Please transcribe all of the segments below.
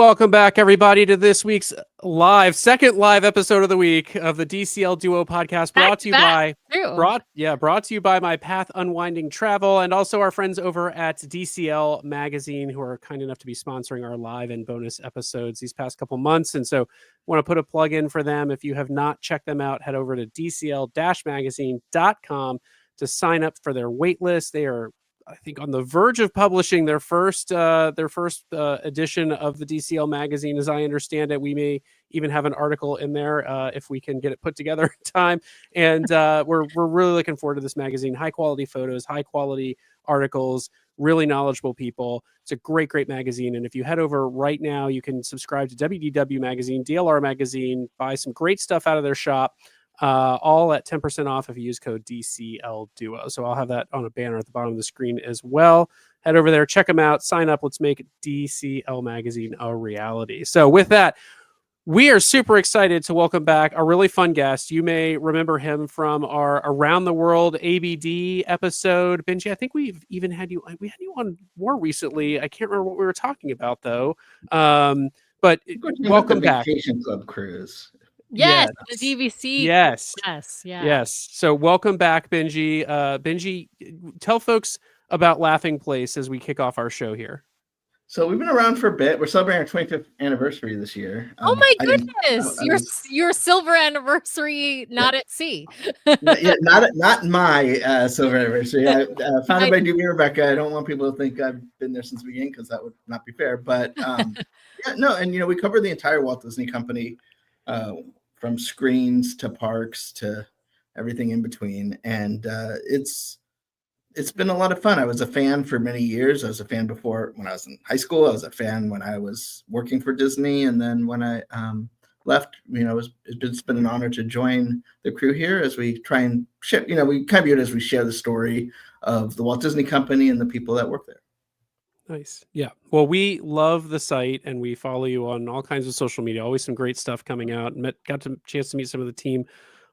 Welcome back, everybody, to this week's second live episode of the week of the DCL Duo podcast, brought to you by My Path Unwinding Travel, and also our friends over at DCL Magazine, who are kind enough to be sponsoring our live and bonus episodes these past couple months. And so, want to put a plug in for them. If you have not checked them out, head over to dcl-magazine.com to sign up for their wait list. They are, I think, on the verge of publishing their first edition of the DCL magazine. As I understand it, we may even have an article in there if we can get it put together in time. And we're really looking forward to this magazine. High quality photos, high quality articles, really knowledgeable people. It's a great magazine. And if you head over right now, you can subscribe to WDW magazine, DLR magazine, buy some great stuff out of their shop. All at 10% off if you use code DCL Duo. So I'll have that on a banner at the bottom of the screen as well. Head over there, check them out, sign up. Let's make DCL Magazine a reality. So with that, we are super excited to welcome back a really fun guest. You may remember him from our Around the World ABD episode. Benji, I think we had you on more recently. I can't remember what we were talking about though. But welcome back. Vacation Club cruise. Yes, the DVC. Yes. So welcome back, Benji. Benji, tell folks about Laughing Place as we kick off our show here. So we've been around for a bit. We're celebrating our 25th anniversary this year. Oh my goodness! Your silver anniversary, not at sea. not my silver anniversary. Founded by Doobie and Rebecca. I don't want people to think I've been there since the beginning because that would not be fair. But we cover the entire Walt Disney Company. From screens to parks to everything in between. And it's been a lot of fun. I was a fan for many years. I was a fan before when I was in high school. I was a fan when I was working for Disney. And then when I left, it's been an honor to join the crew here as we try and share, we kind of view it as we share the story of the Walt Disney Company and the people that work there. Nice. Yeah. Well, we love the site and we follow you on all kinds of social media. Always some great stuff coming out. Got a chance to meet some of the team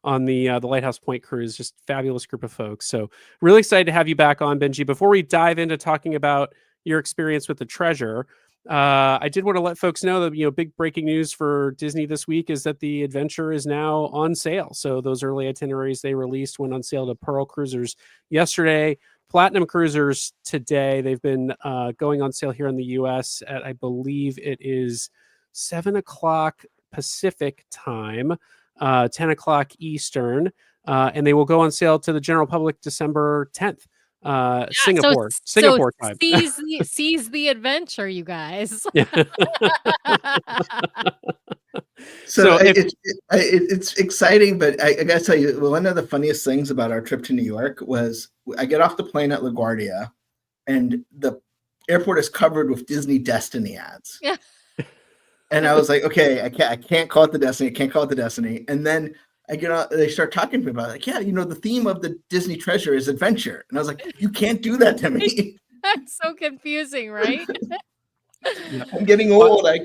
on the Lighthouse Point cruise. Just fabulous group of folks. So really excited to have you back on, Benji. Before we dive into talking about your experience with the treasure, I did want to let folks know that, big breaking news for Disney this week is that the Adventure is now on sale. So those early itineraries they released went on sale to Pearl Cruisers yesterday. Platinum Cruisers today. They've been going on sale here in the U.S. at, I believe it is 7 o'clock Pacific time, 10 o'clock Eastern, and they will go on sale to the general public December 10th. Singapore time. Seize the adventure, you guys. So it's exciting, but I gotta tell you, one of the funniest things about our trip to New York was I get off the plane at LaGuardia, and the airport is covered with Disney Destiny ads. Yeah. And I was like, okay, I can't call it the Destiny. I can't call it the Destiny. And then I get out, they start talking to me about it. Like, the theme of the Disney treasure is adventure. And I was like, you can't do that to me. That's so confusing, right? Yeah. I'm getting old. I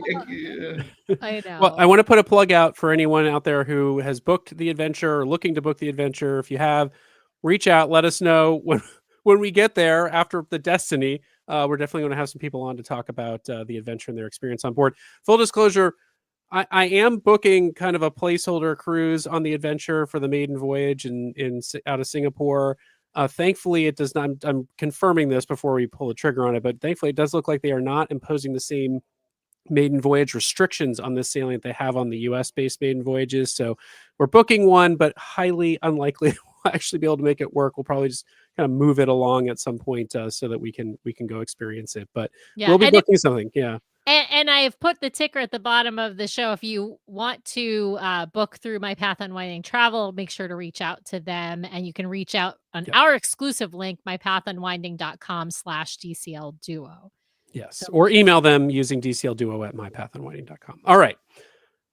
know. Well, I want to put a plug out for anyone out there who has booked the Adventure or looking to book the Adventure. If you have, reach out. Let us know when we get there after the Destiny. We're definitely going to have some people on to talk about the Adventure and their experience on board. Full disclosure, I am booking kind of a placeholder cruise on the Adventure for the maiden voyage in out of Singapore. Thankfully, it does not. I'm confirming this before we pull the trigger on it, but thankfully, it does look like they are not imposing the same maiden voyage restrictions on this sailing that they have on the U.S.-based maiden voyages. So we're booking one, but highly unlikely we'll actually be able to make it work. We'll probably just kind of move it along at some point so that we can go experience it. But we'll be booking something. Yeah. And I have put the ticker at the bottom of the show. If you want to book through My Path Unwinding Travel, make sure to reach out to them. And you can reach out on our exclusive link, mypathunwinding.com/DCL Duo. Yes. Or email them using dclduo@mypathunwinding.com. All right.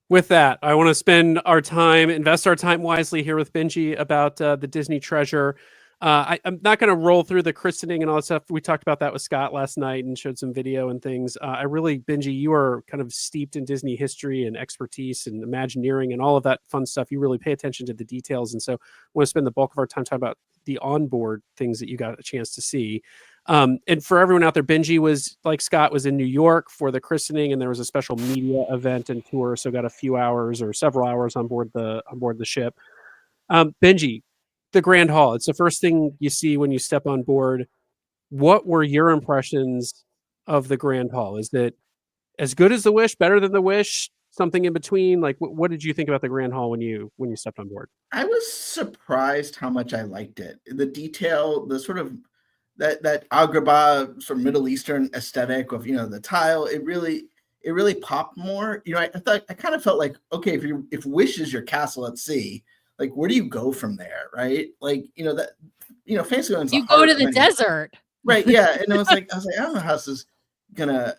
With that, I want to invest our time wisely here with Benji about the Disney treasure. I'm not going to roll through the christening and all that stuff. We talked about that with Scott last night and showed some video and things. Benji, you are kind of steeped in Disney history and expertise and Imagineering and all of that fun stuff. You really pay attention to the details. And so I want to spend the bulk of our time talking about the onboard things that you got a chance to see. And for everyone out there, Benji was, like Scott, was in New York for the christening, and there was a special media event and tour, so got a few hours or several hours on board the ship. Benji, the Grand Hall, it's the first thing you see when you step on board. What were your impressions of the Grand Hall? Is it as good as the Wish, better than the Wish, something in between? Like, what did you think about the Grand Hall when you stepped on board? I was surprised how much I liked it. The detail, the sort of that Agrabah sort of Middle Eastern aesthetic of, the tile, it really popped more. I kind of felt like, okay, if Wish is your castle at sea, like, where do you go from there, right? Like, Fantasyland's you go to the desert, right? Yeah, and I was like, I don't know how this is gonna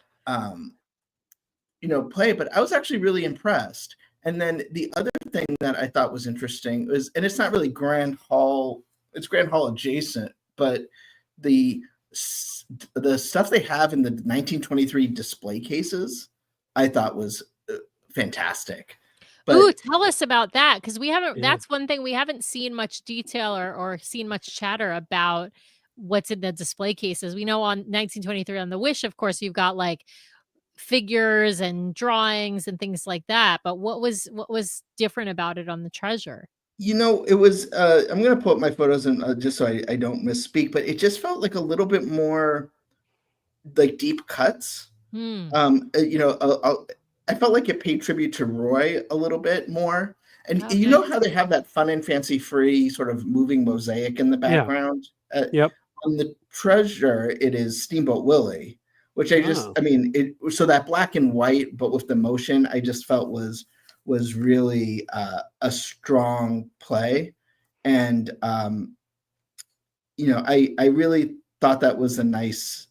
play, but I was actually really impressed. And then the other thing that I thought was interesting was, and it's not really Grand Hall, it's Grand Hall adjacent, but the stuff they have in the 1923 display cases, I thought was fantastic. But, ooh, tell us about that, because we haven't. Yeah. That's one thing we haven't seen much detail or seen much chatter about what's in the display cases. We know on 1923 on the Wish, of course, you've got like figures and drawings and things like that. But what was different about it on the Treasure? It was. I'm going to put my photos in just so I don't misspeak, but it just felt like a little bit more like deep cuts. I felt like it paid tribute to Roy a little bit more. And okay. You know how they have that fun and fancy-free sort of moving mosaic in the background? Yeah. Yep. On the Treasure, it is Steamboat Willie, which so that black and white, but with the motion, I just felt was really a strong play. And, I really thought that was a nice,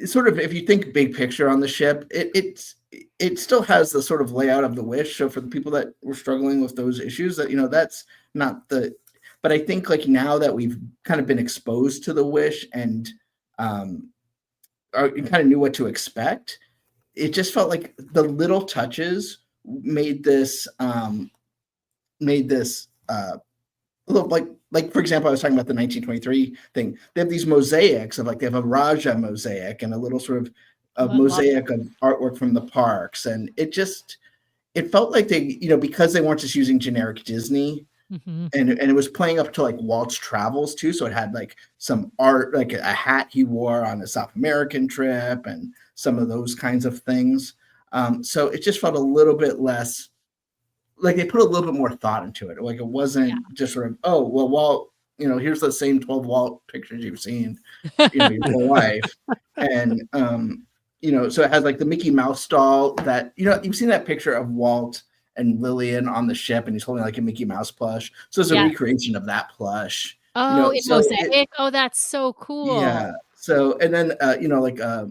sort of, if you think big picture on the ship, it still has the sort of layout of the Wish. So for the people that were struggling with those issues, that that's not but I think like now that we've kind of been exposed to the Wish and kind of knew what to expect, it just felt like the little touches made this look like, for example, I was talking about the 1923 thing. They have these mosaics of, like, they have a Raja mosaic and a little sort of a mosaic of artwork from the parks. And it felt like they, because they weren't just using generic Disney, and it was playing up to like Walt's travels too. So it had like some art, like a hat he wore on a South American trip and some of those kinds of things. So it just felt a little bit less, like they put a little bit more thought into it. Like it wasn't just sort of, oh, well, Walt, here's the same 12 Walt pictures you've seen, your whole life. And, so it has like the Mickey Mouse doll that, you've seen that picture of Walt and Lillian on the ship and he's holding like a Mickey Mouse plush. So it's a recreation of that plush. Oh, in mosaic. Oh, that's so cool. Yeah. So, and then, like a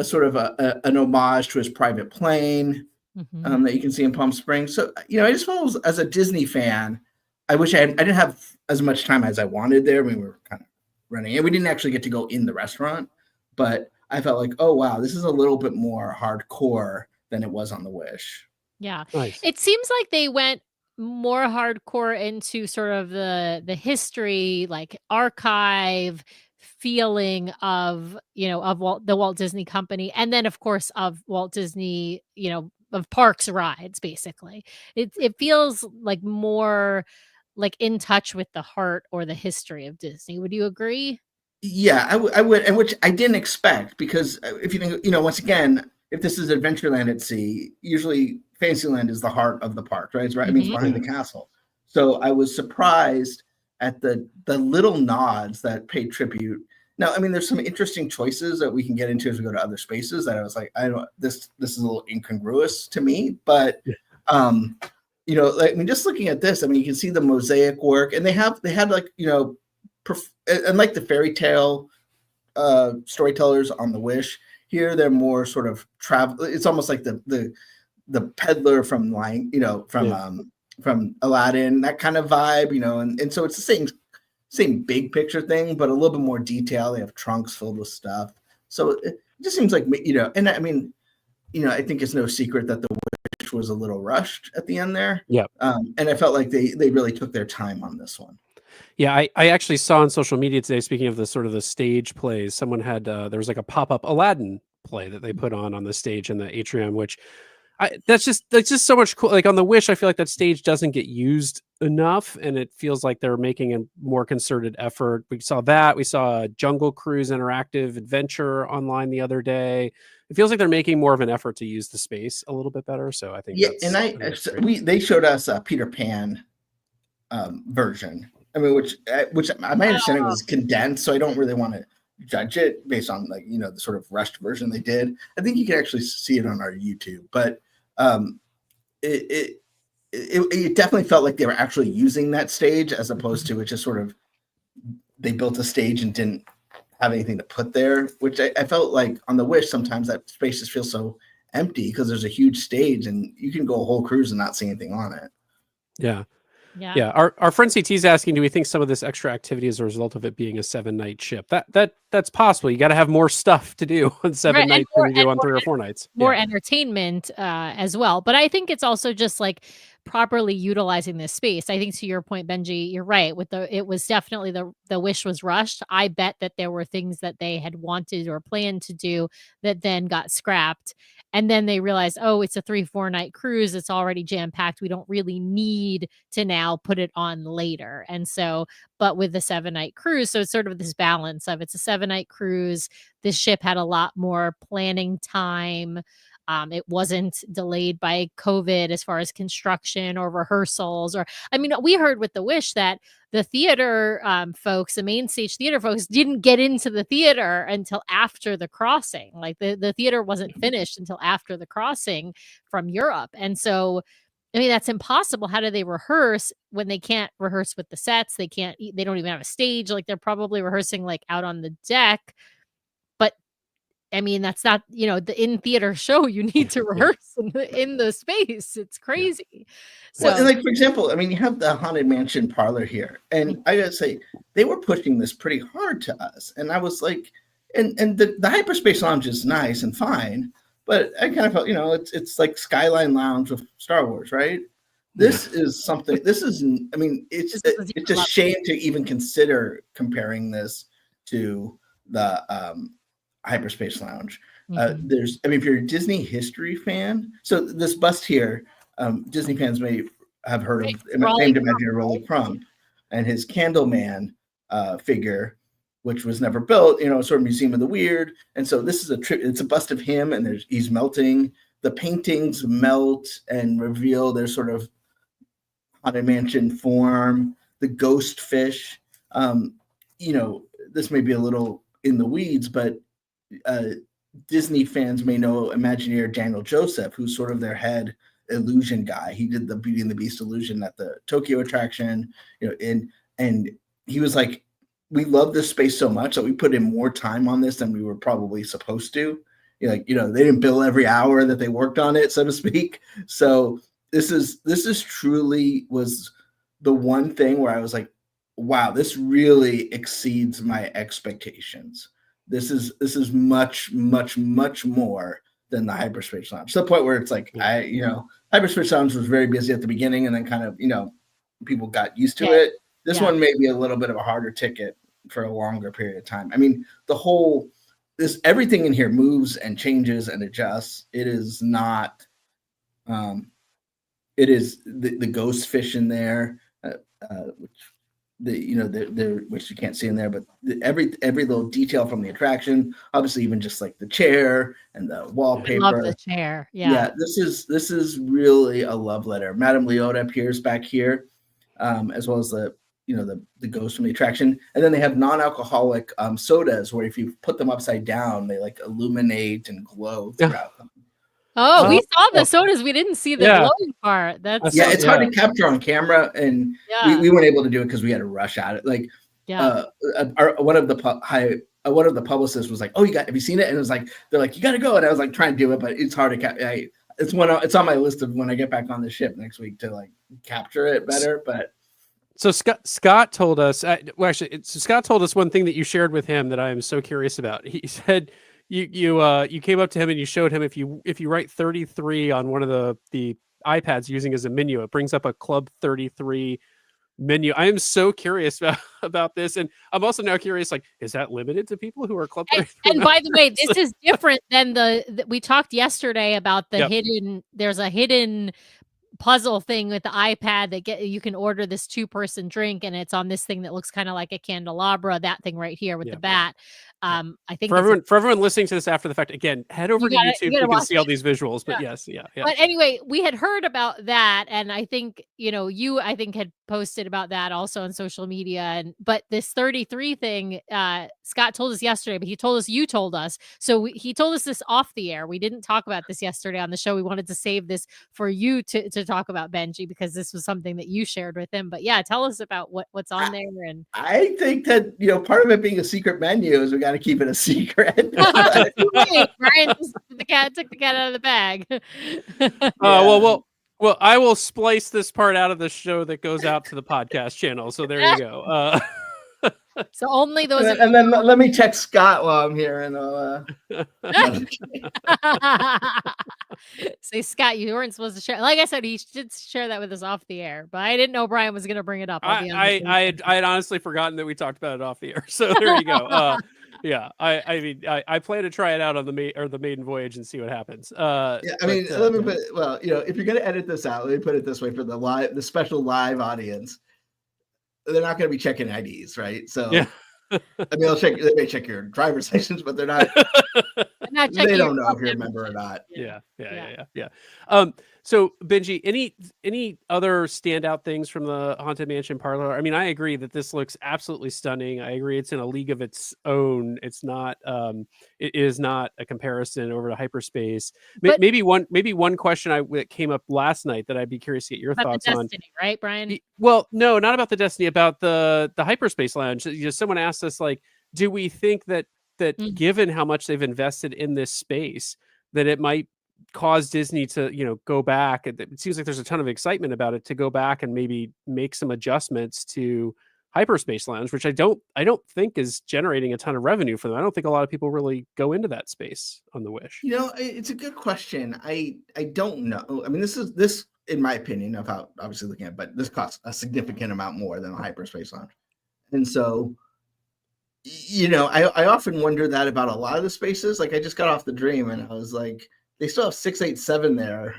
sort of an homage to his private plane. That you can see in Palm Springs. So, I just felt as a Disney fan, I wish I didn't have as much time as I wanted there. I mean, we were kind of running, and we didn't actually get to go in the restaurant, but I felt like, oh, wow, this is a little bit more hardcore than it was on the Wish. Yeah. Nice. It seems like they went more hardcore into sort of the history, like archive feeling of, of the Walt Disney Company. And then, of course, of Walt Disney, of parks rides, basically. It feels like more like in touch with the heart or the history of Disney. Would you agree? Yeah, I would, and which I didn't expect, because if you think, once again, if this is Adventureland at sea, usually Fantasyland is the heart of the park, right? It's right. I mean, it's behind the castle. So I was surprised at the little nods that paid tribute. Now, I mean, there's some interesting choices that we can get into as we go to other spaces that I was like, this is a little incongruous to me, but just looking at this, I mean, you can see the mosaic work, and they had like, and like the fairy tale storytellers on the Wish, here they're more sort of travel. It's almost like the peddler from from Aladdin, that kind of vibe, and so it's the same big picture thing, but a little bit more detail. They have trunks filled with stuff. So it just seems like, and I mean, I think it's no secret that the Wish was a little rushed at the end there. Yeah. And I felt like they really took their time on this one. Yeah, I actually saw on social media today, speaking of the sort of the stage plays, someone had there was like a pop-up Aladdin play that they put on the stage in the atrium, which that's just so much cool. Like on the Wish, I feel like that stage doesn't get used enough, and it feels like they're making a more concerted effort. We saw that. We saw a Jungle Cruise interactive adventure online the other day. It feels like they're making more of an effort to use the space a little bit better. So I think Yeah, that's and I think that's great. they showed us a Peter Pan version. I mean, which my understanding was condensed, so I don't really want to judge it based on like the sort of rushed version they did. I think you can actually see it on our YouTube, but it definitely felt like they were actually using that stage as opposed to it just sort of they built a stage and didn't have anything to put there, which I felt like on the Wish sometimes that space just feels so empty because there's a huge stage and you can go a whole cruise and not see anything on it. Yeah. Yeah. Yeah, our friend CT is asking, do we think some of this extra activity is a result of it being a 7-night ship? That's possible. You got to have more stuff to do on 7 Right, nights than you do on 3 or 4 nights. more Yeah. entertainment as well. But I think it's also just like properly utilizing this space. I think to your point, Benji, you're right. It was definitely the Wish was rushed. I bet that there were things that they had wanted or planned to do that then got scrapped. And then they realized, oh, it's a 3-4 night cruise. It's already jam packed. We don't really need to now put it on later. And so, but with the 7-night cruise, so it's sort of this balance of it's a 7-night cruise. This ship had a lot more planning time. It wasn't delayed by COVID as far as construction or rehearsals. Or, I mean, we heard with the Wish that the theater folks, the main stage theater folks, didn't get into the theater until after the crossing. Like the theater wasn't finished until after the crossing from Europe. And so, I mean, that's impossible. How do they rehearse when they can't rehearse with the sets? They can't, they don't even have a stage. Like they're probably rehearsing like out on the deck. But I mean, that's not, the in theater show. You need to rehearse in the space. It's crazy. So, Well, and like for example, I mean, you have the Haunted Mansion Parlor here, and I gotta say they were pushing this pretty hard to us, and I was like, and the Hyperspace Lounge is nice and fine, but I kind of felt, it's like Skyline Lounge with Star Wars, right? This is something. This is, I mean, it's a shame to even consider comparing this to the Hyperspace Lounge. If you're a Disney history fan, so this bust here, Disney fans may have heard of famed Imagineer Rolly Crump and his Candleman figure, which was never built, sort of Museum of the Weird. And so this is it's a bust of him, and he's melting. The paintings melt and reveal their sort of Haunted Mansion form. The ghost fish, this may be a little in the weeds, but Disney fans may know Imagineer Daniel Joseph, who's sort of their head illusion guy. He did the Beauty and the Beast illusion at the Tokyo attraction, and he was like, we love this space so much that we put in more time on this than we were probably supposed to. They didn't bill every hour that they worked on it, so to speak. So this is truly was the one thing where I was like, wow, this really exceeds my expectations. This is much, much, much more than the Hyperspace Lounge. To the point where it's like, Hyperspace Lounge was very busy at the beginning, and then kind of, people got used to it. This one may be a little bit of a harder ticket for a longer period of time. I mean, everything in here moves and changes and adjusts. It is not, it is the ghost fish in there, which which you can't see in there, but every little detail from the attraction, obviously even just like the chair and the wallpaper. I love the chair. Yeah, this is really a love letter. Madame Leota appears back here, as well as the ghost from the attraction. And then they have non-alcoholic sodas where if you put them upside down, they like illuminate and glow throughout them. Oh, we saw the sodas. We didn't see the glowing part. It's hard to capture on camera, and we weren't able to do it because we had to rush at it. Like, one of the publicists was like, "Oh, have you seen it?" And it was like, they're like, "You got to go." And I was like, trying to do it, but it's hard to it's on my list of when I get back on the ship next week to like capture it better. But so Scott told us. Scott told us one thing that you shared with him that I am so curious about. He said, you came up to him and you showed him if you write 33 on one of the iPads using as a menu, it brings up a Club 33 menu. I am so curious about this, and I'm also now curious, like, is that limited to people who are Club 33? And by the way, this is different than we talked yesterday about the hidden. There's a hidden puzzle thing with the iPad that you can order this 2-person drink, and it's on this thing that looks kind of like a candelabra, that thing right here with the bat. I think for everyone listening to this after the fact, again, head over to YouTube. You can see all these visuals, but yes. But anyway, we had heard about that, and I think, you had posted about that also on social media, but this 33 thing, Scott told us yesterday, but he told us you told us. So he told us this off the air. We didn't talk about this yesterday on the show. We wanted to save this for you to talk about, Benji, because this was something that you shared with him. But yeah, tell us about what's on there. And I think that part of it being a secret menu is we got to keep it a secret. Wait, Brian took the cat out of the bag. Well, I will splice this part out of the show that goes out to the podcast channel. So there you go. So only those. And then let me text Scott while I'm here, and I'll. Say, Scott, you weren't supposed to share. Like I said, he did share that with us off the air, but I didn't know Brian was going to bring it up. I had honestly forgotten that we talked about it off the air. So there you go. Yeah, I mean, I plan to try it out on the maiden voyage and see what happens. Let me put. Well, if you're gonna edit this out, let me put it this way: for the special live audience, they're not going to be checking IDs, right? So, I mean, they may check your driver's license, but they're not. They don't know if you're a member or not. Yeah. So Benji, any other standout things from the Haunted Mansion Parlor? I mean, I agree that this looks absolutely stunning. I agree it's in a league of its own. It's not. It is not a comparison over to Hyperspace. But maybe one question that came up last night that I'd be curious to get your thoughts on. Destiny, right, Brian? Well, no, not about the Destiny. About the Hyperspace Lounge. Someone asked us, like, do we think that given how much they've invested in this space, that it might cause Disney to, go back? It seems like there's a ton of excitement about it, to go back and maybe make some adjustments to Hyperspace Lounge, which I don't think is generating a ton of revenue for them. I don't think a lot of people really go into that space on the Wish. It's a good question. I don't know. I mean, this in my opinion, without obviously looking at it, but this costs a significant amount more than a Hyperspace Lounge. And so, I often wonder that about a lot of the spaces. Like, I just got off the Dream and I was like, they still have 687 there,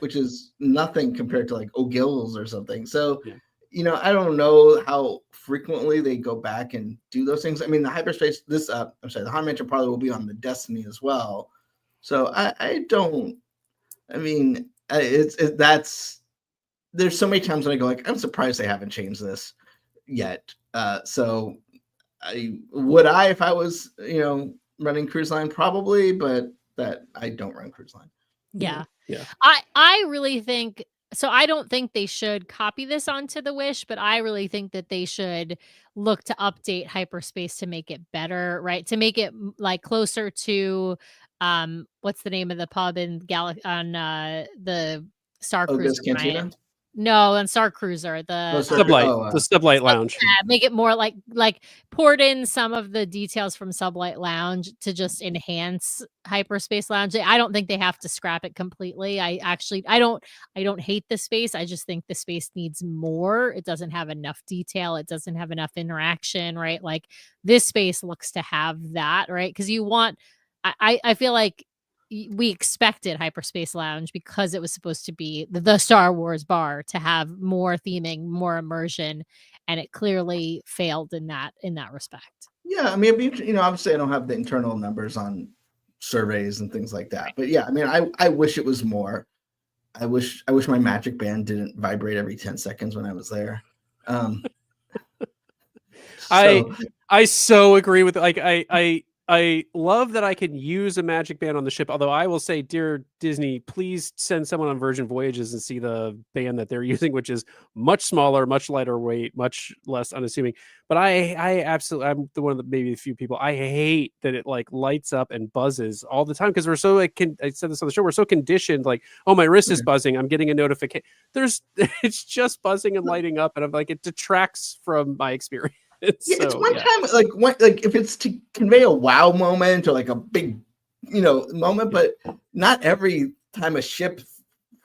which is nothing compared to like O'Gill's or something. So, I don't know how frequently they go back and do those things. I mean, the Hyperspace, the Haunted Mansion Parlor will be on the Destiny as well. So there's so many times when I go like, I'm surprised they haven't changed this yet. So if I was, running Cruise Line, probably, but that I don't run Cruise Line. Yeah. I really think so. I don't think they should copy this onto the Wish, but I really think that they should look to update Hyperspace to make it better, right? To make it like closer to what's the name of the pub in on the Star Cruiser? Cantina? No, on Star Cruiser, the Sublight, the Sublight Lounge. Make it more like poured in some of the details from Sublight Lounge to just enhance Hyperspace Lounge. I don't think they have to scrap it completely. I don't hate the space. I just think the space needs more. It doesn't have enough detail. It doesn't have enough interaction, right? Like, this space looks to have that, right? Because I feel like we expected Hyperspace Lounge, because it was supposed to be the Star Wars bar, to have more theming, more immersion, and it clearly failed in that respect. Yeah, I mean, obviously I don't have the internal numbers on surveys and things like that, but yeah, I mean, I wish it was more. I wish my Magic Band didn't vibrate every 10 seconds when I was there. I so agree with, like, I love that I can use a Magic Band on the ship, although I will say, dear Disney, please send someone on Virgin Voyages and see the band that they're using, which is much smaller, much lighter weight, much less unassuming. But I'm one of the maybe a few people, I hate that it like lights up and buzzes all the time, because we're so I said this on the show, we're so conditioned, like, oh, my wrist is buzzing, I'm getting a notification. It's just buzzing and lighting up, and I'm like, it detracts from my experience. It's one time, like if it's to convey a wow moment or like a big, moment, but not every time a ship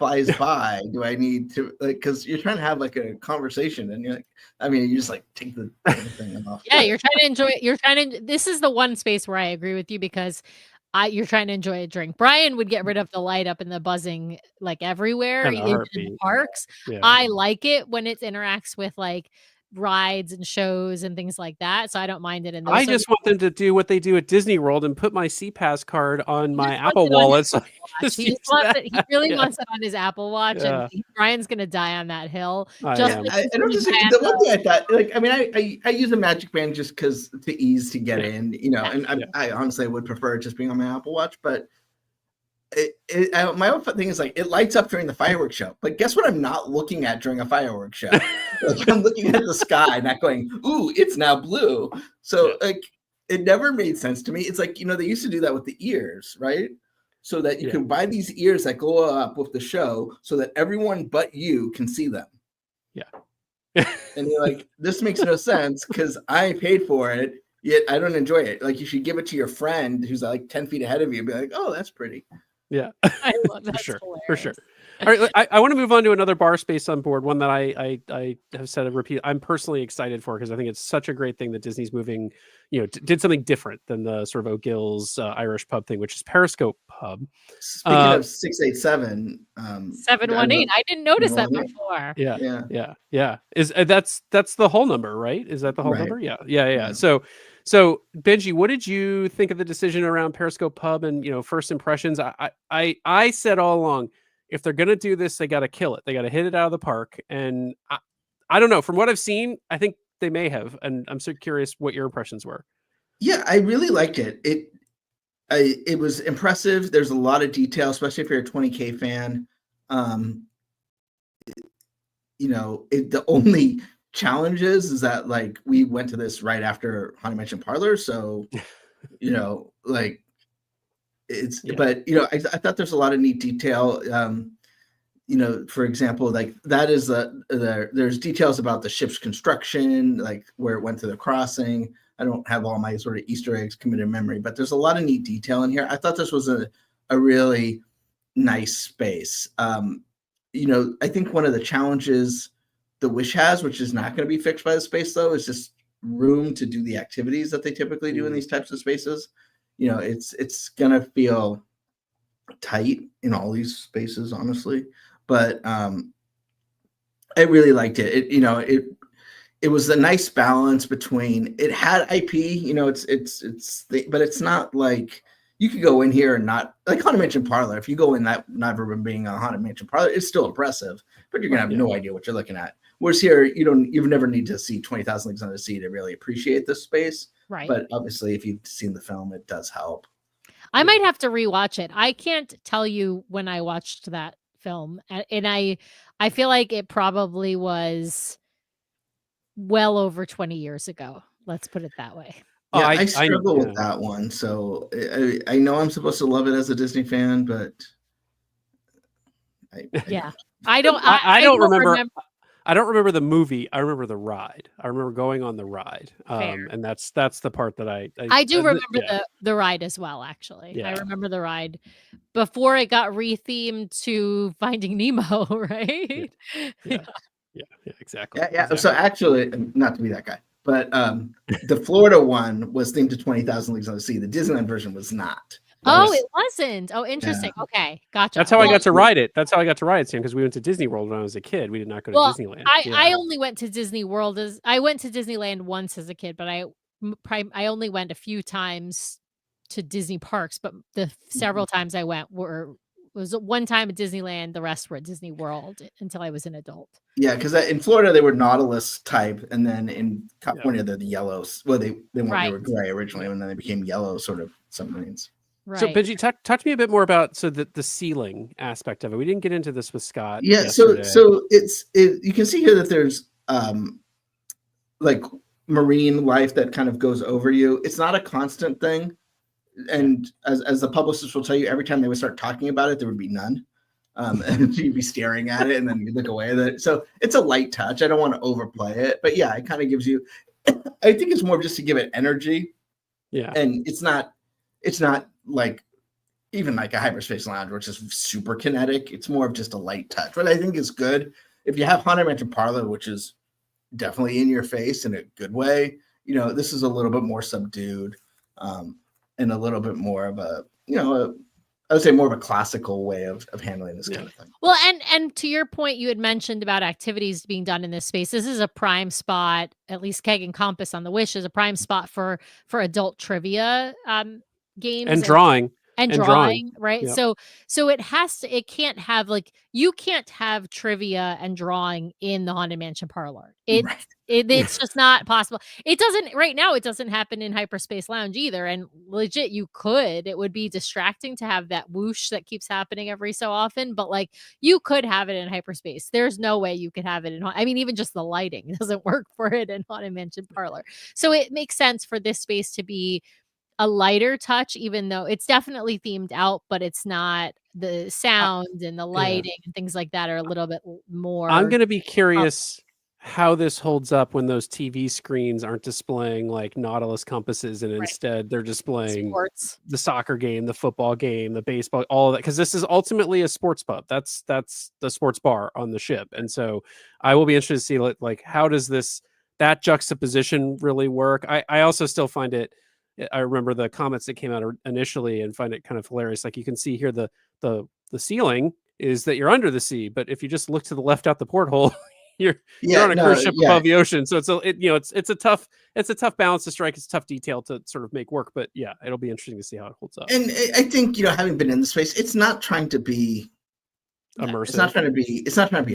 flies by do I need to, like, because you're trying to have like a conversation and you're like, I mean, you just like take the thing off. Yeah, you're trying to enjoy it. This is the one space where I agree with you because you're trying to enjoy a drink. Brian would get rid of the light up and the buzzing like everywhere, In a even in the heartbeat. parks. Yeah. I like it when it interacts with like rides and shows and things like that. So I don't mind it in those. I just want them to do what they do at Disney World and put my CPass card on my Apple Wallet. So He really wants it on his Apple Watch, and Brian's gonna die on that hill. I don't just the one thing I thought, like, I mean, I use a Magic Band just because to ease to get in, you know, and I honestly would prefer just being on my Apple Watch, but my own thing is like it lights up during the fireworks show. But guess what? I'm not looking at during a fireworks show. Like, I'm looking at the sky, not going, "Ooh, it's now blue." So like, it never made sense to me. It's like, you know, they used to do that with the ears, right? So that you can buy these ears that go up with the show, so that everyone but you can see them. Yeah. And you're like, this makes no sense because I paid for it, yet I don't enjoy it. Like, you should give it to your friend who's like 10 feet ahead of you and be like, "Oh, that's pretty." Yeah, I love that. For sure. All right, I want to move on to another bar space on board, one that I have said and repeat. I'm personally excited for because I think it's such a great thing that Disney's moving, you know, did something different than the sort of O'Gill's Irish pub thing, which is Periscope Pub. Speaking of 687, 718. I didn't notice that before. Yeah. Is that's the whole number, right? Is that the whole number? Yeah. So Benji, what did you think of the decision around Periscope Pub and, you know, first impressions? I said all along, if they're going to do this, they got to kill it. They got to hit it out of the park. And I don't know, from what I've seen, I think they may have. And I'm so curious what your impressions were. Yeah, I really liked it. It was impressive. There's a lot of detail, especially if you're a 20K fan. You know, the only challenge is that like we went to this right after Haunted Mansion Parlor. So, you know, like, but you know, I thought there's a lot of neat detail. You know, for example, like that is there's details about the ship's construction, like where it went to the crossing. I don't have all my sort of Easter eggs committed in memory, but there's a lot of neat detail in here. I thought this was a really nice space. You know, I think one of the challenges the Wish has, which is not going to be fixed by the space though, is just room to do the activities that they typically do in these types of spaces. You know, it's gonna feel tight in all these spaces, honestly. But I really liked it. It was a nice balance between it had IP. You know, but it's not like you could go in here and not like Haunted Mansion Parlor. If you go in that, never being a Haunted Mansion Parlor, it's still impressive, but you're gonna have no idea what you're looking at. Whereas here, you've never need to see 20,000 Leagues Under the Sea to really appreciate this space. Right. But obviously, if you've seen the film, it does help. I might have to rewatch it. I can't tell you when I watched that film, and I feel like it probably was well over 20 years ago. Let's put it that way. Yeah, I struggle with that one. So I know I'm supposed to love it as a Disney fan, but I don't remember. I don't remember the movie. I remember the ride. I remember going on the ride, and that's the part that I do remember the ride as well. Actually, I remember the ride before it got rethemed to Finding Nemo. Right? Yeah, exactly. Yeah. So actually, not to be that guy, but the Florida one was themed to 20,000 Leagues Under the Sea. The Disneyland version was not. It wasn't. Oh, interesting. Yeah. Okay, gotcha. That's how I got to ride it. Sam, because we went to Disney World when I was a kid. We did not go to Disneyland. I only went to Disney World I went to Disneyland once as a kid, but I only went a few times to Disney parks. But the several times I went was one time at Disneyland. The rest were at Disney World until I was an adult. Yeah, because in Florida they were Nautilus type, and then in California they're the yellows. Well, they were gray originally, and then they became yellow sort of submarines. Right. So Benji, talk to me a bit more about the ceiling aspect of it. We didn't get into this with Scott. Yeah, yesterday. so you can see here that there's like marine life that kind of goes over you. It's not a constant thing, and as the publicists will tell you, every time they would start talking about it, there would be none, and you'd be staring at it, and then you look away at it. So it's a light touch. I don't want to overplay it, but yeah, it kind of gives you. I think it's more just to give it energy. Yeah, and it's not like even like a Hyperspace Lounge, which is super kinetic. It's more of just a light touch, but I think it's good. If you have Haunted Mansion Parlor, which is definitely in your face in a good way, you know, this is a little bit more subdued, and a little bit more of a, you know, I would say more of a classical way of handling this kind of thing. Well, and to your point, you had mentioned about activities being done in this space. This is a prime spot, at least Keg and Compass on the Wish is a prime spot for adult trivia games And drawing. and And drawing, right? Yep. So it can't have like, you can't have trivia and drawing in the Haunted Mansion Parlor. Right. It's just not possible. It doesn't right now. It doesn't happen in Hyperspace Lounge either. And legit, you could. It would be distracting to have that whoosh that keeps happening every so often. But like, you could have it in Hyperspace. There's no way you could have it in. I mean, even just the lighting doesn't work for it in Haunted Mansion Parlor. So it makes sense for this space to be a lighter touch, even though it's definitely themed out, but it's not. The sound and the lighting and things like that are a little bit more. I'm going to be curious how this holds up when those TV screens aren't displaying like Nautilus compasses, and instead they're displaying sports, the soccer game, the football game, the baseball, all of that. Because this is ultimately a sports pub. That's the sports bar on the ship. And so I will be interested to see like how does that juxtaposition really work? I also still find it, I remember the comments that came out initially and find it kind of hilarious. Like you can see here the ceiling is that you're under the sea, but if you just look to the left out the porthole, you're on a cruise ship above the ocean. So it's a tough balance to strike. It's a tough detail to sort of make work. But yeah, it'll be interesting to see how it holds up. And I think, you know, having been in the space, it's not trying to be immersive. It's not trying to be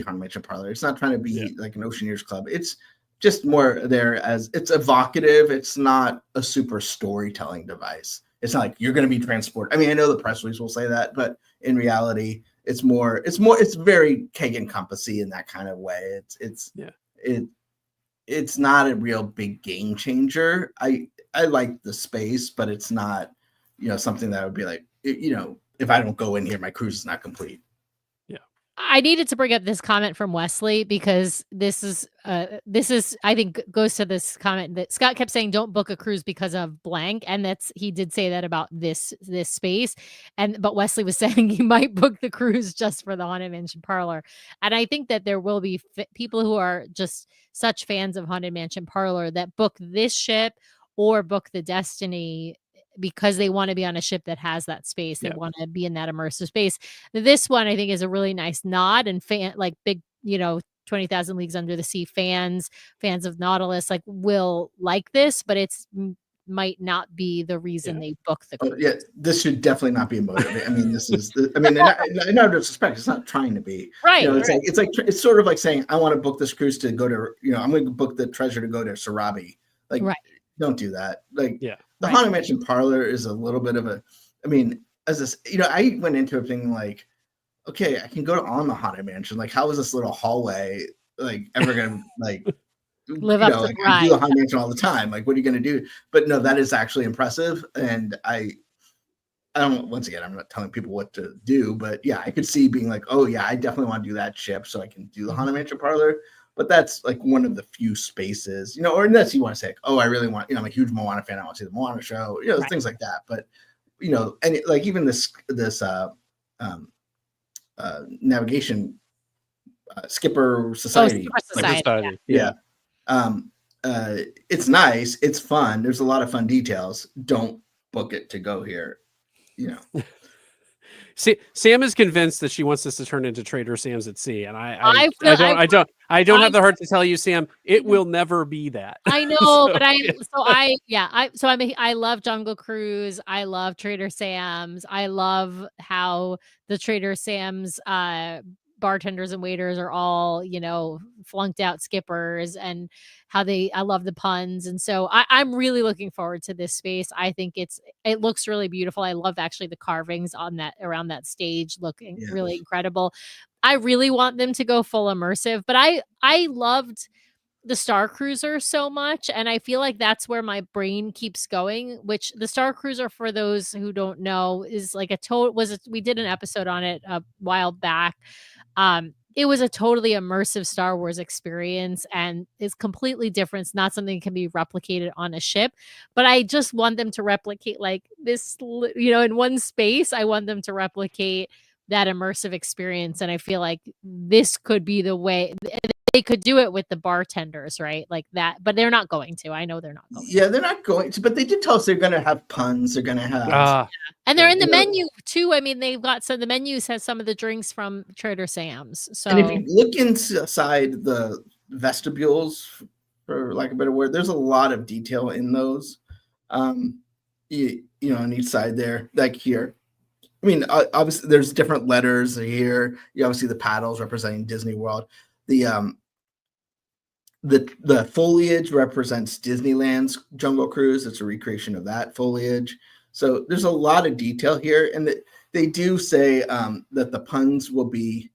Haunted Mansion Parlor. It's not trying to be like an Oceaneers Club. It's just more there as it's evocative. It's not a super storytelling device. It's not like you're going to be transported. I mean, I know the press release will say that, but in reality, it's very Keg and Compassy in that kind of way. It's not a real big game changer. I like the space, but it's not, you know, something that would be like, you know, if I don't go in here, my cruise is not complete. I needed to bring up this comment from Wesley because this is I think goes to this comment that Scott kept saying, don't book a cruise because of blank. And he did say that about this space. But Wesley was saying he might book the cruise just for the Haunted Mansion Parlor. And I think that there will be people who are just such fans of Haunted Mansion Parlor that book this ship or book the Destiny because they want to be on a ship that has that space. They want to be in that immersive space. This one, I think, is a really nice nod, and like big, you know, 20,000 Leagues Under the Sea fans of Nautilus will like this, but it's might not be the reason they book the cruise. This should definitely not be a motive. I mean, no disrespect, it's not trying to be. Right. You know, it's sort of like saying, I want to book this cruise to go to, you know, I'm going to book the Treasure to go to Sarabi. Like, don't do that. Like, the Haunted Mansion Parlor is a little bit of I mean, as this, you know, I went into it thinking like, okay, I can go on the Haunted Mansion. Like, how is this little hallway like ever gonna like live up to the ride? I do the Haunted Mansion all the time. Like, what are you gonna do? But no, that is actually impressive. And I don't. Once again, I'm not telling people what to do, but yeah, I could see being like, oh yeah, I definitely want to do that ship so I can do the Haunted Mansion Parlor. But that's like one of the few spaces, you know, or unless you want to say, like, oh, I really want, you know, I'm a huge Moana fan. I want to see the Moana show, you know, things like that. But, you know, and like even this navigation skipper society. It's nice. It's fun. There's a lot of fun details. Don't book it to go here, you know. See, Sam is convinced that she wants this to turn into Trader Sam's at Sea, and I don't have the heart to tell you, Sam. It will never be that. I know, but I love Jungle Cruise. I love Trader Sam's. I love how the Trader Sam's bartenders and waiters are all, you know, flunked out skippers, and how I love the puns. And so I'm really looking forward to this space. I think it looks really beautiful. I love actually the carvings around that stage looking really incredible. I really want them to go full immersive, but I loved the Star Cruiser so much, and I feel like that's where my brain keeps going, which the Star Cruiser, for those who don't know, is like we did an episode on it a while back. it was a totally immersive Star Wars experience and it's completely different. It's not something that can be replicated on a ship, but I just want them to replicate like this, in one space. I want them to replicate that immersive experience. And I feel like this could be the way they could do it with the bartenders, right? Like that, but they're not going to. I know they're not going to. Yeah, they're not going to, but they did tell us they're going to have puns. They're going to have, and they're in the menu too. I mean, they've got the menus has some of the drinks from Trader Sam's. So, and if you look inside the vestibules, for lack of a better word, there's a lot of detail in those. On each side there, like here. I mean, obviously, there's different letters here. You obviously the paddles representing Disney World. The foliage represents Disneyland's Jungle Cruise. It's a recreation of that foliage. So there's a lot of detail here, and they do say that the puns will be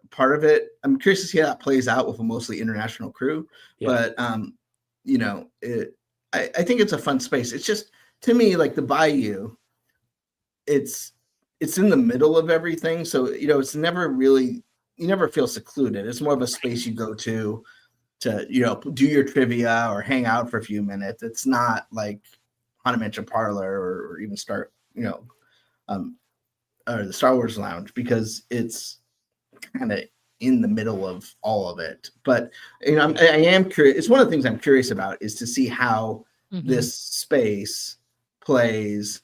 part of it. I'm curious to see how that plays out with a mostly international crew. Yeah. But I think it's a fun space. It's just, to me, like the Bayou, it's in the middle of everything. So, it's never really, you never feel secluded. It's more of a space you go to do your trivia or hang out for a few minutes. It's not like Haunted Mansion Parlor or even start, or the Star Wars Lounge, because it's kind of in the middle of all of it. But, I am curious. It's one of the things I'm curious about is to see how this space plays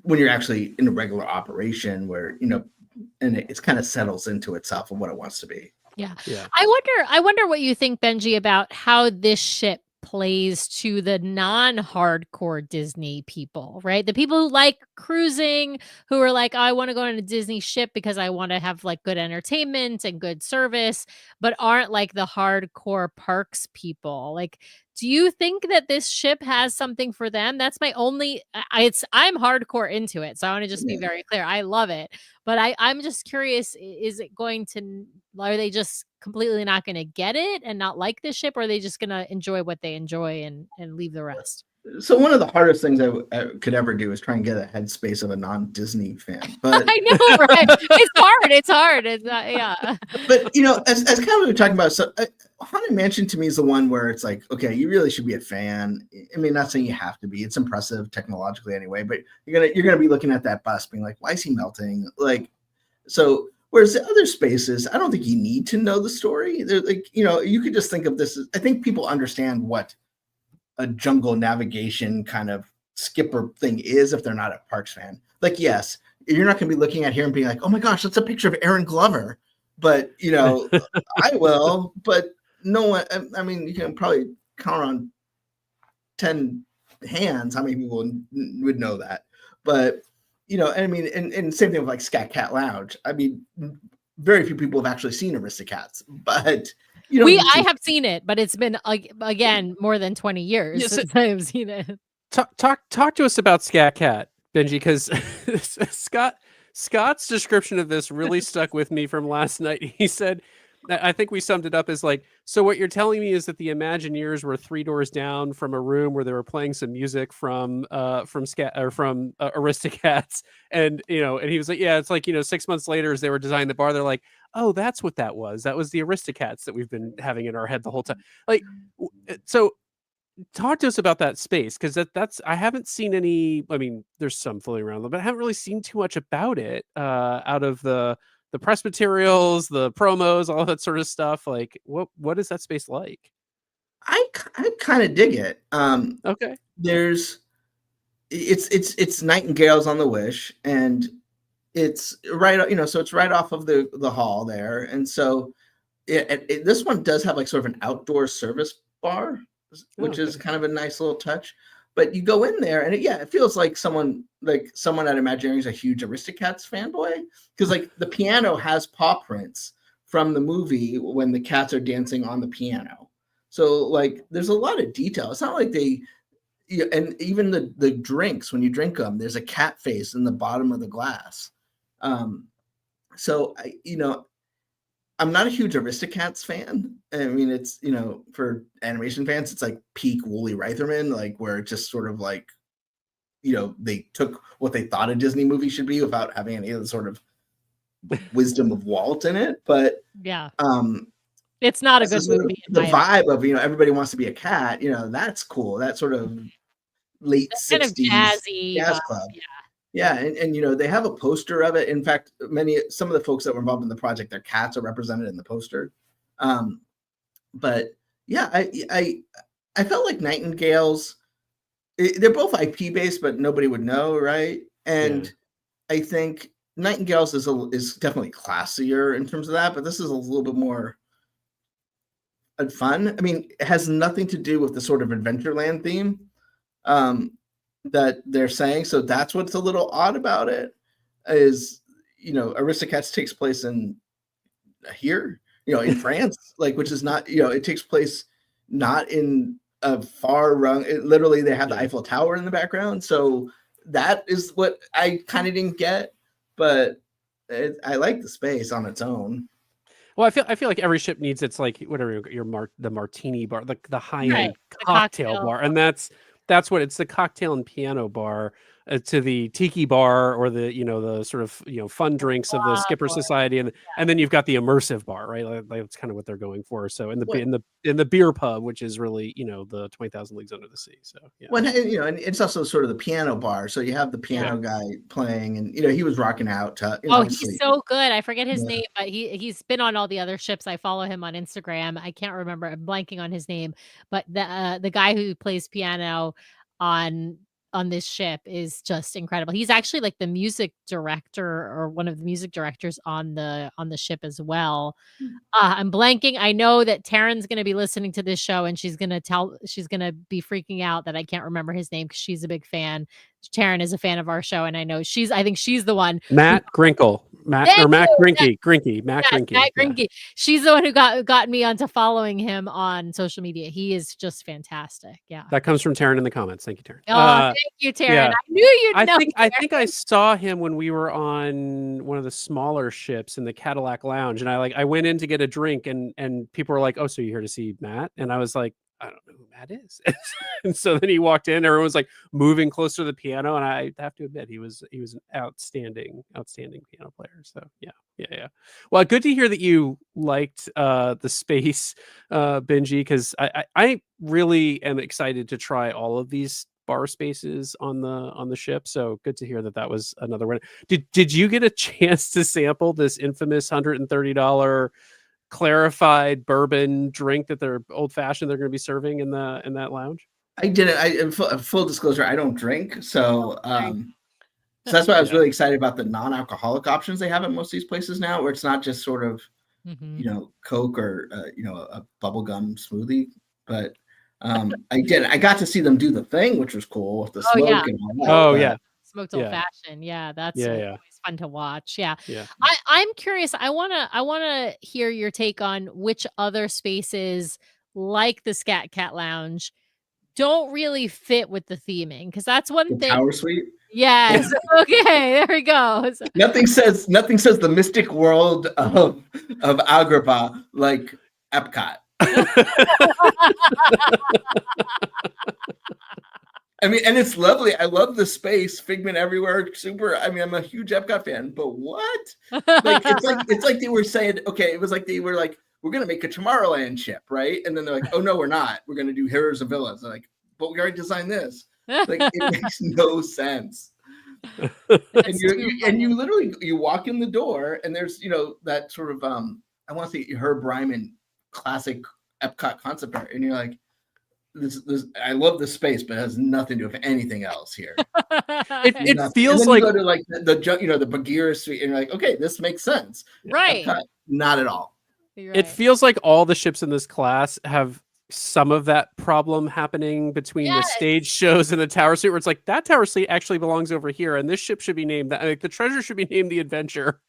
when you're actually in a regular operation where, and it's kind of settles into itself and what it wants to be. Yeah. I wonder what you think, Benji, about how this ship plays to the non-hardcore Disney people, right? The people who like cruising, who are like, I want to go on a Disney ship because I want to have like good entertainment and good service, but aren't like the hardcore parks people. Like, do you think that this ship has something for them? That's my only. I'm hardcore into it, so I want to just be very clear. I love it, but I'm just curious: is it going to? Are they just completely not going to get it and not like this ship, or are they just going to enjoy what they enjoy and leave the rest? So one of the hardest things I could ever do is try and get a headspace of a non-Disney fan. But I know, right? It's hard. It's yeah. But as kind of what we're talking about, so Haunted Mansion to me is the one where it's like, okay, you really should be a fan. I mean, not saying you have to be. It's impressive technologically anyway, but you're gonna be looking at that bus, being like, why is he melting? Like, so. Whereas the other spaces, I don't think you need to know the story. They're like, you could just think of this as, I think people understand what a jungle navigation kind of skipper thing is if they're not a Parks fan. Like, yes, you're not going to be looking at here and being like, oh my gosh, that's a picture of Aaron Glover. But, I will. But no one, I mean, you can probably count on 10 hands how many people would know that. But, and I mean, and same thing with like Scat Cat Lounge. I mean, very few people have actually seen Aristocats, but I have seen it, but it's been again more than 20 years since I've seen it. Talk to us about Scat Cat, Benji, because Scott's description of this really stuck with me from last night. He said, I think we summed it up as like, so what you're telling me is that the Imagineers were 3 doors down from a room where they were playing some music from Aristocats, and and he was like, yeah, it's like 6 months later as they were designing the bar, they're like, oh, that's what that was. That was the Aristocats that we've been having in our head the whole time. Like, so talk to us about that space, because that's I haven't seen any. I mean, there's some floating around, but I haven't really seen too much about it out of the press materials, the promos, all that sort of stuff. Like, what is that space like? I kind of dig it. Okay. It's Nightingales on the Wish, and it's right, so it's right off of the hall there. And so this one does have like sort of an outdoor service bar, which is kind of a nice little touch. But you go in there and it feels like someone at Imagineering is a huge Aristocats fanboy, because like the piano has paw prints from the movie when the cats are dancing on the piano. So like there's a lot of detail. It's not like and even the drinks, when you drink them, there's a cat face in the bottom of the glass. So I'm not a huge Aristocats fan. I mean, it's, for animation fans, it's like peak Wooly Reitherman, like where it just sort of like, they took what they thought a Disney movie should be without having any of the sort of wisdom of Walt in it, but Yeah. um, It's not a that's the good sort of- movie. in the my opinion. vibe of everybody wants to be a cat. That's cool. That sort of late That kind of 60s jazzy jazz vibe. club. Yeah. Yeah, and they have a poster of it. In fact, some of the folks that were involved in the project, their cats are represented in the poster. But yeah, I felt like Nightingales. They're both IP based, but nobody would know, right? And I think Nightingales is definitely classier in terms of that, but this is a little bit more fun. I mean, it has nothing to do with the sort of Adventureland theme that they're saying. So that's what's a little odd about it. Is Aristocats takes place in here, in France, which is not, it takes place not in a far rung. Literally, they have the Eiffel Tower in the background. So that is what I kind of didn't get, but I like the space on its own. Well, I feel like every ship needs its whatever the martini bar, the high end Right. The cocktail bar, and that's what it's, the cocktail and piano bar to the tiki bar, or the the sort of fun drinks of the Skipper Society, and then you've got the immersive bar, right? That's kind of what they're going for. So in the beer pub, which is really the 20,000 Leagues Under the Sea. So yeah. Well, and it's also sort of the piano bar. So you have the piano guy playing, and he was rocking out. He's so good. I forget his name, but he's been on all the other ships. I follow him on Instagram. I can't remember. I'm blanking on his name, but the guy who plays piano on this ship is just incredible. He's actually like the music director, or one of the music directors on the ship as well. I'm blanking. I know that Taryn's going to be listening to this show, and she's going to be freaking out that I can't remember his name, because she's a big fan. Taryn is a fan of our show, and I think she's the one. Matt Grinkle. Matt Grinke. Matt Grinke. She's the one who got me onto following him on social media. He is just fantastic. Yeah. That comes from Taryn in the comments. Thank you, Taryn. Thank you, Taryn. Yeah. I knew you'd know. I think I saw him when we were on one of the smaller ships in the Cadillac Lounge, and I went in to get a drink, and people were like, "Oh, so you're here to see Matt?" And I was like, I don't know who Matt is. And so then he walked in, everyone was like moving closer to the piano, and I have to admit he was an outstanding piano player. So yeah. Well, good to hear that you liked the space, Benji, because I really am excited to try all of these bar spaces on the ship. So good to hear that was another one. Did you get a chance to sample this infamous $130 clarified bourbon drink that they're old fashioned they're going to be serving in that lounge? I didn't. Full disclosure, I don't drink, so so that's why I was really excited about the non-alcoholic options they have at most of these places now, where it's not just sort of Coke or a bubblegum smoothie. But I got to see them do the thing, which was cool with the smoke and all that. Smoked old fashioned. Yeah, that's always fun to watch. Yeah. Yeah. I'm curious. I wanna hear your take on which other spaces like the Scat Cat Lounge don't really fit with the theming, because that's one thing. Tower Suite. Yes. Okay, there we go. Nothing says the mystic world of Agrabah like Epcot. I mean, and it's lovely. I love the space, Figment everywhere, super. I mean, I'm a huge Epcot fan, but what? It's like they were saying, okay, it was like they were like, we're gonna make a Tomorrowland ship, right? And then they're like, oh no, we're not. We're gonna do Heroes and Villas. They're like, but we already designed this. Like, it makes no sense. And you literally walk in the door, and there's that sort of I want to say Herb Ryman classic Epcot concept art, and you're like, this I love this space, but it has nothing to do with anything else here. It feels like, you go to like the Bagheera Suite, and you're like, okay, this makes sense. Right. Epcot, not at all. Right. It feels like all the ships in this class have some of that problem happening between the stage shows and the Tower Suite, where it's like, that Tower Suite actually belongs over here, and this ship should be named that. Like, the treasure should be named the Adventure.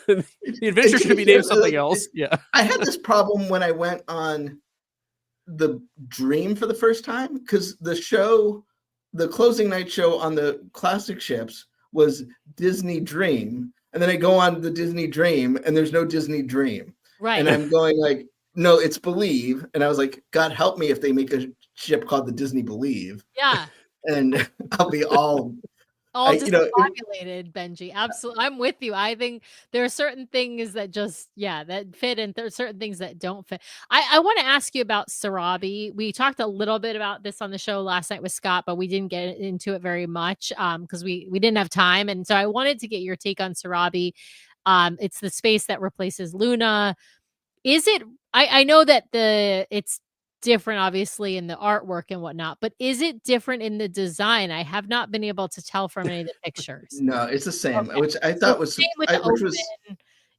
The Adventure should be named something else. Yeah. I had this problem when I went on the Dream for the first time, because the closing night show on the classic ships was Disney Dream, and then I go on the Disney Dream and there's no Disney Dream. Right. And I'm going like, no, it's Believe. And I was like, God help me if they make a ship called the Disney Believe. Yeah. And I'll be all all you know, discombobulated, Benji. Absolutely. I'm with you. I think there are certain things that just, that fit, and there are certain things that don't fit. I want to ask you about Sarabi. We talked a little bit about this on the show last night with Scott, but we didn't get into it very much because we didn't have time. And so I wanted to get your take on Sarabi. It's the space that replaces Luna. Is it, I know that it's different obviously in the artwork and whatnot, but is it different in the design? I have not been able to tell from any of the pictures. no, it's the same, Okay. which I So thought was same with the which open. was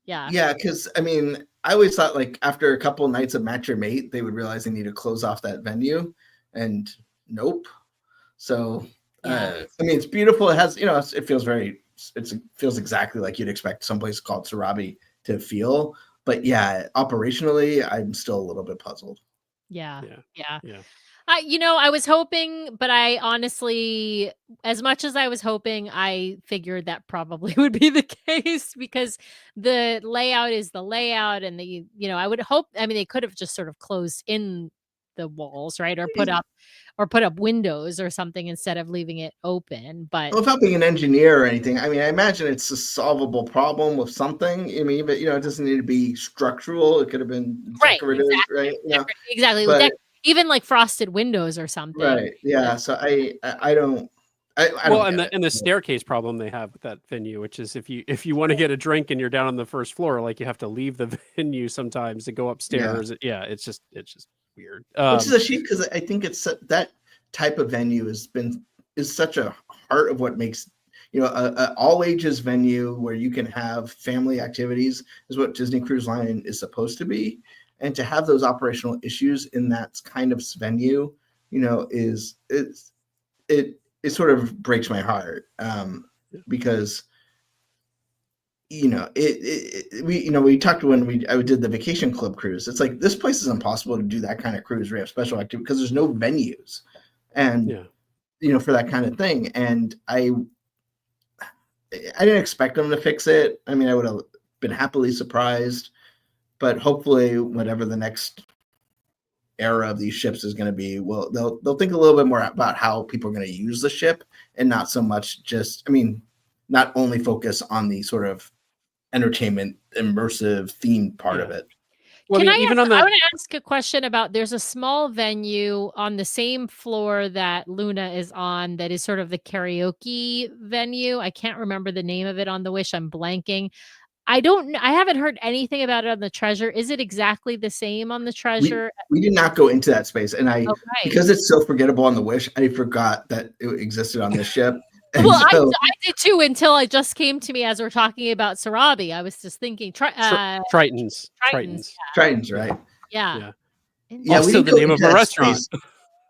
Yeah. yeah, because I mean, I always thought like after a couple nights of Match Your Mate, they would realize they need to close off that venue, and nope. So Yeah. I mean, it's beautiful. It has, it feels it feels exactly like you'd expect someplace called Sarabi to feel. But yeah, operationally, I'm still a little bit puzzled. Yeah. Yeah. I was hoping, but I honestly, as much as I was hoping, I figured that probably would be the case because the layout is the layout, and I would hope. I mean, they could have just sort of closed in the walls, right, or put up windows or something instead of leaving it open. But Without being an engineer or anything, I mean, I imagine it's a solvable problem with something. I mean, but it doesn't need to be structural. It could have been right, decorative, exactly, right? exactly. But Even like frosted windows or something. right, yeah. So I don't, I Well, don't and get the staircase problem they have with that venue, which is if you want to get a drink and you're down on the first floor, like you have to leave the venue sometimes to go upstairs. Yeah, it's just weird. Which is a shame because I think it's that type of venue is such a heart of what makes a all ages venue where you can have family activities is what Disney Cruise Line is supposed to be, and to have those operational issues in that kind of venue, it sort of breaks my heart because we talked when I did the vacation club cruise. It's like this place is impossible to do that kind of cruise where you have special activity because there's no venues, and for that kind of thing. And I didn't expect them to fix it. I mean, I would have been happily surprised, but hopefully, whatever the next era of these ships is going to be, well, they'll think a little bit more about how people are going to use the ship and not so much not only focus on the sort of entertainment immersive themed part of it. Well, I even on I the want to ask a question about, there's a small venue on the same floor that Luna is on that is sort of the karaoke venue. I can't remember the name of it on the Wish. I'm blanking. I haven't heard anything about it on the Treasure. Is it exactly the same on the Treasure? We did not go into that space, and because it's so forgettable on the Wish, I forgot that it existed on this ship. Well, so, I did too until it just came to me as we're talking about Sarabi. I was just thinking Tritons, right? Yeah. Also the name of a restaurant.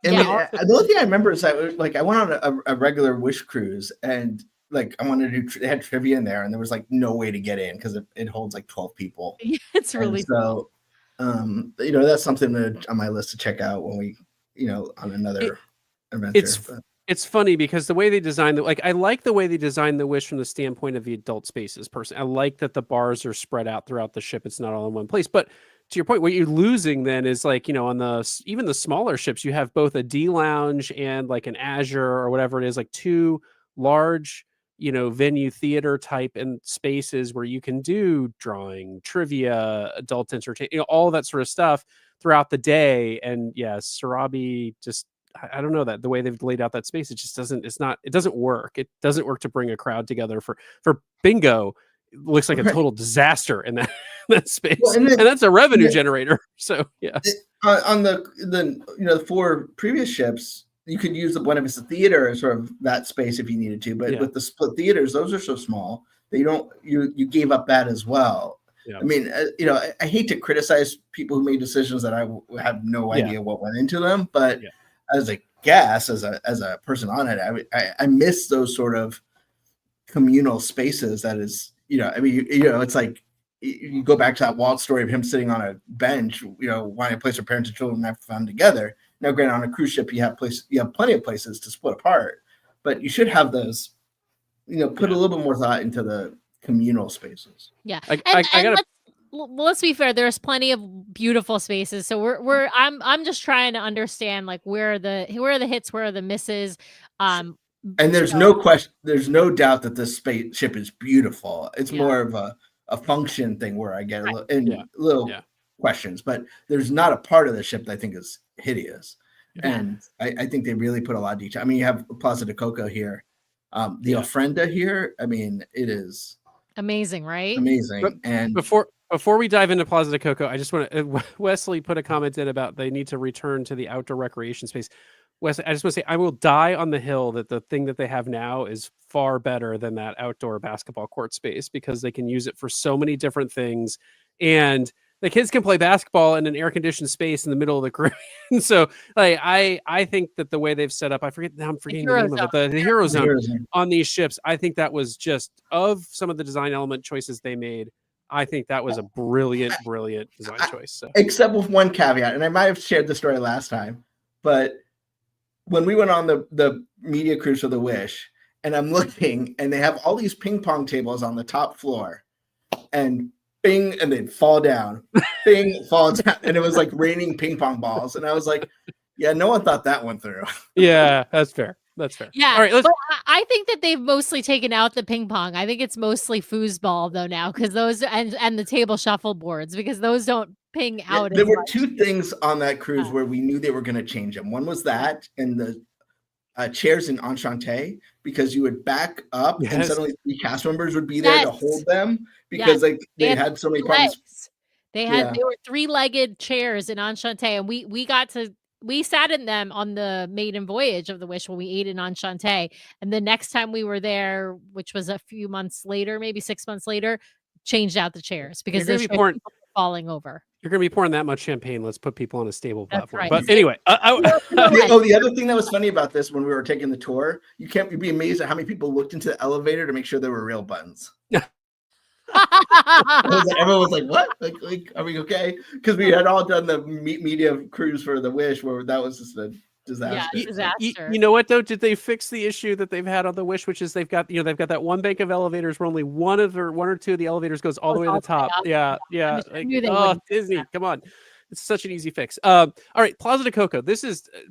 And the only thing I remember is that I went on a regular Wish cruise, and I wanted to do. They had trivia in there, and there was no way to get in because it holds 12 people. Yeah, it's really cool. That's something on my list to check out when we on another adventure. It's funny because the way they designed I like the way they designed the Wish from the standpoint of the adult spaces. Personally, I like that the bars are spread out throughout the ship. It's not all in one place. But to your point, what you're losing then is on even the smaller ships, you have both a D lounge and an Azure or whatever it is, two large venue theater type and spaces where you can do drawing, trivia, adult entertainment, all that sort of stuff throughout the day. And Sarabi just, I don't know, that the way they've laid out that space, it just doesn't work. It doesn't work to bring a crowd together for bingo. It looks like a total disaster in that space. Well, and that's a revenue generator. So on the 4 previous ships, you could use one of it's a theater as sort of that space if you needed to, but with the split theaters, those are so small that you gave up that as well. Yeah. I mean, I hate to criticize people who made decisions that I have no idea what went into them, but as a guest, as a person on it, I miss those sort of communal spaces. That is, it's like you go back to that Walt story of him sitting on a bench, wanting a place for parents and children to have fun together. Now, granted, on a cruise ship, you have plenty of places to split apart, but you should have those, put a little bit more thought into the communal spaces. Yeah. Let's be fair. There's plenty of beautiful spaces. I'm just trying to understand where are the hits, where are the misses. And there's no question, there's no doubt that this spaceship is beautiful. It's more of a function thing where I get a little questions, but there's not a part of the ship that I think is hideous. And I think they really put a lot of detail. I mean, you have Plaza de Coco here. The ofrenda here, I mean, it is amazing, right? Amazing. But and before we dive into Plaza de Coco, I just want to Wesley put a comment in about they need to return to the outdoor recreation space. Wesley, I just want to say I will die on the hill that the thing that they have now is far better than that outdoor basketball court space, because they can use it for so many different things, and the kids can play basketball in an air-conditioned space in the middle of the Caribbean. So, like, I think that the way they've set up, I'm forgetting the name of it, the Hero Zone on these ships. I think that was just, of some of the design element choices they made, I think that was a brilliant design choice. So. Except with one caveat, and I might have shared the story last time, but when we went on the media cruise for the Wish, and I'm looking, and they have all these ping pong tables on the top floor, and bing, and they'd fall down, bing, fall down, and it was like raining ping pong balls, and I was like, yeah, no one thought that one through. Yeah, that's fair. That's fair. Yeah. All right. But I think that they've mostly taken out the ping pong. I think it's mostly foosball though now, because those and the table shuffle boards, because those don't ping out. There were two things on that cruise where we knew they were going to change them. One was that, and the chairs in Enchante, because you would back up and suddenly 3 cast members would be there to hold them, because like they had so many problems. They were 3-legged chairs in Enchante, and we sat in them on the maiden voyage of the Wish when we ate in Enchante. And the next time we were there, which was a few months later, maybe 6 months later, changed out the chairs because they're falling over. You're going to be pouring that much champagne. Let's put people on a stable platform. Right. But anyway, the other thing that was funny about this, when we were taking the tour, you'd be amazed at how many people looked into the elevator to make sure there were real buttons. Everyone was like, what? Like, are we okay? Because we had all done the media cruise for the Wish, where that was just a disaster. Yeah, disaster. You know what though? Did they fix the issue that they've had on the Wish, which is they've got that one bank of elevators where only one or two of the elevators goes all the way to the top. Yeah. Like, oh, Disney, come on. It's such an easy fix. All right, Plaza de Coco.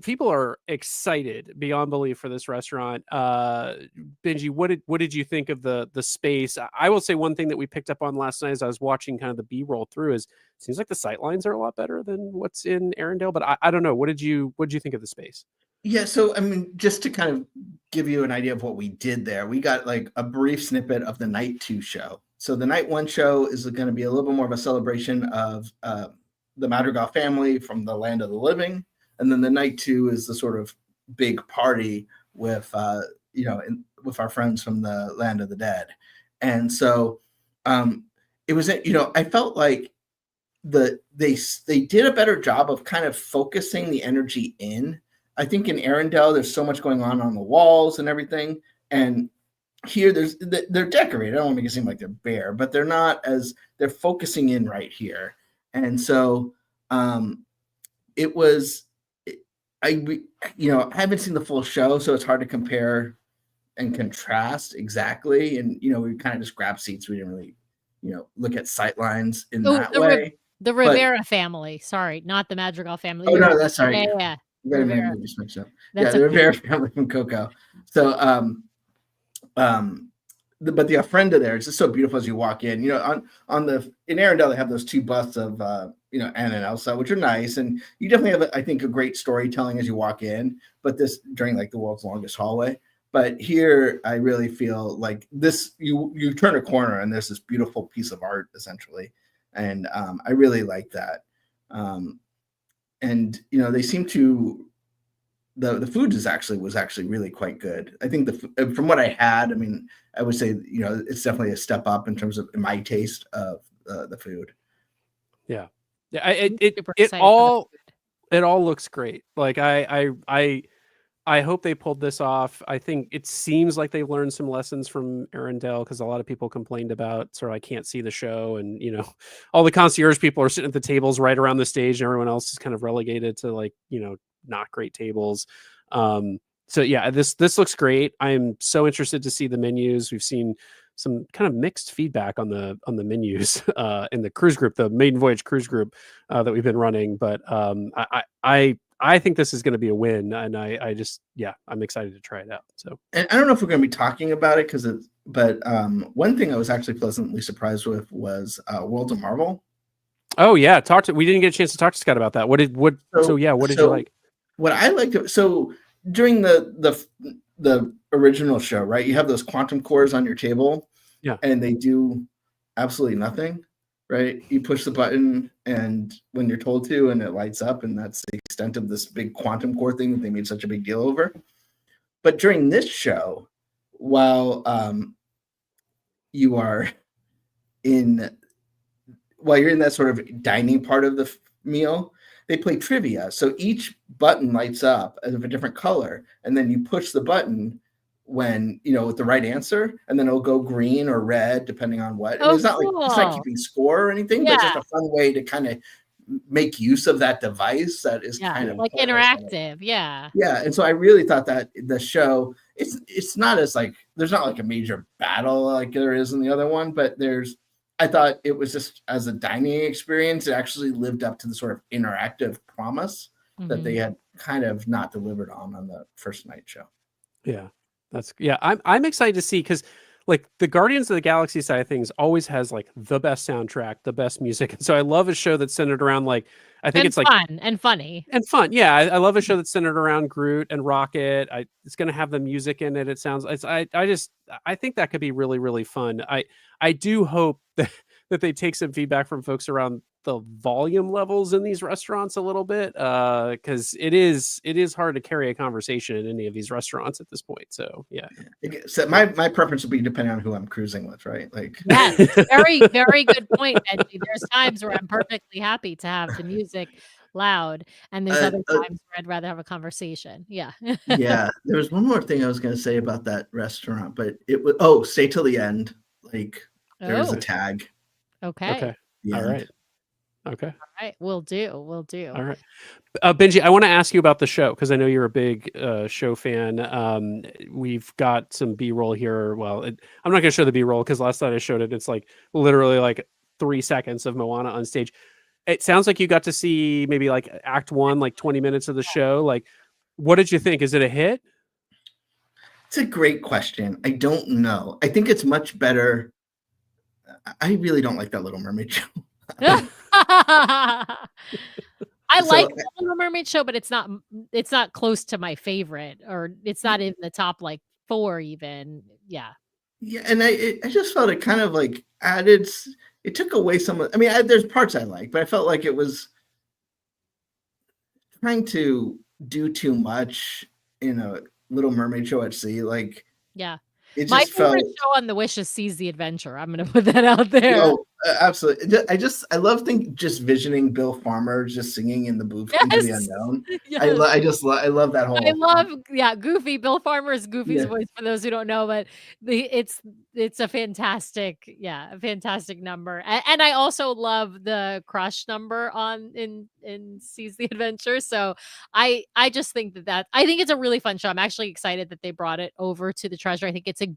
People are excited beyond belief for this restaurant. Benji, what did you think of the space? I will say one thing that we picked up on last night as I was watching kind of the B-roll through is it seems like the sight lines are a lot better than what's in Arendelle. But I don't know. What did you think of the space? Yeah, so I mean, just to kind of give you an idea of what we did there, we got like a brief snippet of the night 2 show. So the night 1 show is going to be a little bit more of a celebration of the Madrigal family from the land of the living, and then the night 2 is the sort of big party with with our friends from the land of the dead. And so it was, I felt like they did a better job of kind of focusing the energy in. I think in Arendelle there's so much going on the walls and everything, and here they're decorated. I don't want to make it seem like they're bare, but they're focusing in right here. And so it was, I haven't seen the full show, so it's hard to compare and contrast exactly. And, we kind of just grabbed seats. We didn't really, look at sight lines in that way. The Rivera family. Sorry, not the Madrigal family. Oh, no, that's sorry. Yeah. Rivera. Just mixed up. The Rivera family from Coco. So, but the ofrenda there is just so beautiful as you walk in. In Arendelle they have those 2 busts of Anna and Elsa, which are nice, and you definitely have I think a great storytelling as you walk in. But this during like the world's longest hallway. But here I really feel like this. You turn a corner and there's this beautiful piece of art essentially, and I really like that. And they seem to. The food was actually really quite good. I think from what I had, I mean, I would say it's definitely a step up in terms of my taste of the food. Yeah. It all looks great. Like I hope they pulled this off. I think it seems like they've learned some lessons from Arendelle, because a lot of people complained about sort of I can't see the show, and all the concierge people are sitting at the tables right around the stage, and everyone else is kind of relegated to like not great tables. So yeah, this looks great. I'm so interested to see the menus. We've seen some kind of mixed feedback on the menus in the cruise group, the maiden voyage cruise group that we've been running. But I I think this is going to be a win, and I just I'm excited to try it out. So, and I don't know if we're going to be talking about it but one thing I was actually pleasantly surprised with was Worlds of Marvel. Oh yeah, we didn't get a chance to talk to Scott about that. What did you like? What I liked, so during the original show, right? You have those quantum cores on your table, and they do absolutely nothing, right? You push the button, and when you're told to, and it lights up, and that's the extent of this big quantum core thing that they made such a big deal over. But during this show, while you're in that sort of dining part of the meal, they play trivia. So each button lights up as of a different color, and then you push the button when with the right answer, and then it'll go green or red depending on what. Oh, it's not cool. Like it's not keeping score or anything, but just a fun way to kind of make use of that device that is kind of like interactive. Yeah. And so I really thought that the show, it's not as like, there's not like a major battle like there is in the other one, but I thought it was just, as a dining experience, it actually lived up to the sort of interactive promise that they had kind of not delivered on the first night show. Yeah, I'm excited to see, because like the Guardians of the Galaxy side of things always has like the best soundtrack, the best music. And so I love a show that's centered around it's fun like and funny and fun. Yeah. I love a show that's centered around Groot and Rocket. It's going to have the music in it. It sounds, I think that could be really, really fun. I do hope that they take some feedback from folks around the volume levels in these restaurants a little bit, because it is hard to carry a conversation in any of these restaurants at this point. So so my preference would be depending on who I'm cruising with, right? Like, yes, very, very good point, Benji. There's times where I'm perfectly happy to have the music loud, and there's other times where I'd rather have a conversation. Yeah. There was one more thing I was going to say about that restaurant, but it was stay till the end. Like, there's a tag. Okay. All right. Okay. All right. We'll do. All right. Benji, I want to ask you about the show, because I know you're a big show fan. We've got some B-roll here. Well, I'm not going to show the B-roll, because last night I showed it. It's like literally like 3 seconds of Moana on stage. It sounds like you got to see maybe like act 1, like 20 minutes of the show. Like, what did you think? Is it a hit? It's a great question. I don't know. I think it's much better. I really don't like that Little Mermaid show. I like the Little Mermaid show, but it's not close to my favorite, or it's not in the top like 4 even. Yeah, and I just felt it kind of like it took away some of, there's parts I like, but I felt like it was trying to do too much in a Little Mermaid show at sea. Like, my favorite show on the Wish is Seize the Adventure. I'm going to put that out there. Oh, absolutely. I love just visioning Bill Farmer just singing in the booth into the unknown. Yes. I love that whole. I love Goofy. Bill Farmer is Goofy's voice, for those who don't know, but it's a fantastic number. And I also love the Crush number in Seize the Adventure. So I just think that I think it's a really fun show. I'm actually excited that they brought it over to the Treasure. I think it's a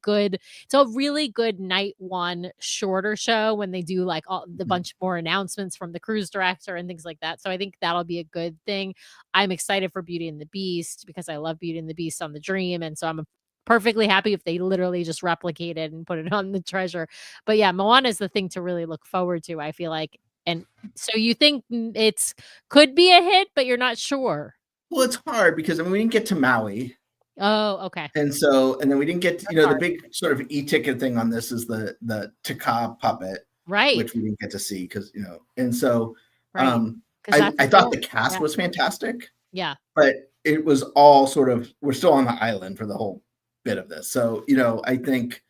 really good night 1 shorter show, when they do like the bunch more announcements from the cruise director and things like that. So I think that'll be a good thing. I'm excited for Beauty and the Beast, because I love Beauty and the Beast on the Dream. And so I'm perfectly happy if they literally just replicate it and put it on the Treasure. But yeah, Moana is the thing to really look forward to, I feel like. And so you think it's could be a hit, but you're not sure. Well, it's hard because we didn't get to Maui. Oh, okay. And then we didn't get to, the big sort of e-ticket thing on this is the Taka puppet, right? Which we didn't get to see because and so I thought the cast was fantastic. Yeah, but it was all sort of, we're still on the island for the whole bit of this. So I think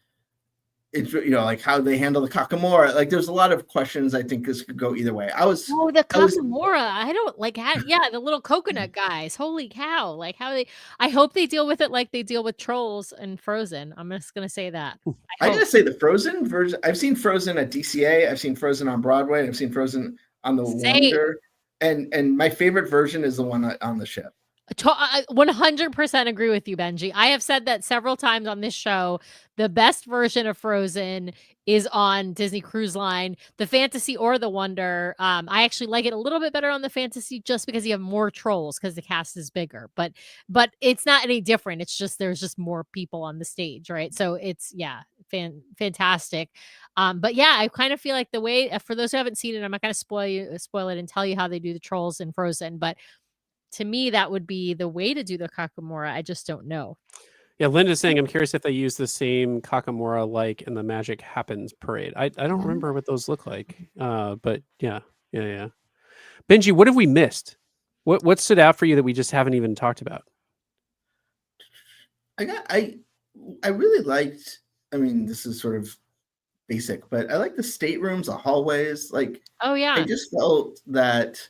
it's like how they handle the Kakamora. Like there's a lot of questions. I think this could go either way. The Kakamora. I don't like the little coconut guys. Holy cow! Like I hope they deal with it like they deal with Trolls and Frozen. I'm just gonna say that. I gotta say the Frozen version. I've seen Frozen at DCA. I've seen Frozen on Broadway. I've seen Frozen on the Wonder. And my favorite version is the one on the ship. I 100% agree with you, Benji. I have said that several times on this show. The best version of Frozen is on Disney Cruise Line, the Fantasy or the Wonder. I actually like it a little bit better on the Fantasy just because you have more trolls because the cast is bigger. But it's not any different. It's just there's just more people on the stage, right? So it's fantastic. But yeah, I kind of feel like the way for those who haven't seen it, I'm not going to spoil it and tell you how they do the trolls in Frozen, but to me, that would be the way to do the Kakamora. I just don't know. Yeah, Linda's saying, I'm curious if they use the same Kakamora like in the Magic Happens parade. I don't remember what those look like. But yeah. Benji, what have we missed? What stood out for you that we just haven't even talked about? I really liked, I mean, this is sort of basic, but I like the staterooms, the hallways. Like, oh yeah, I just felt that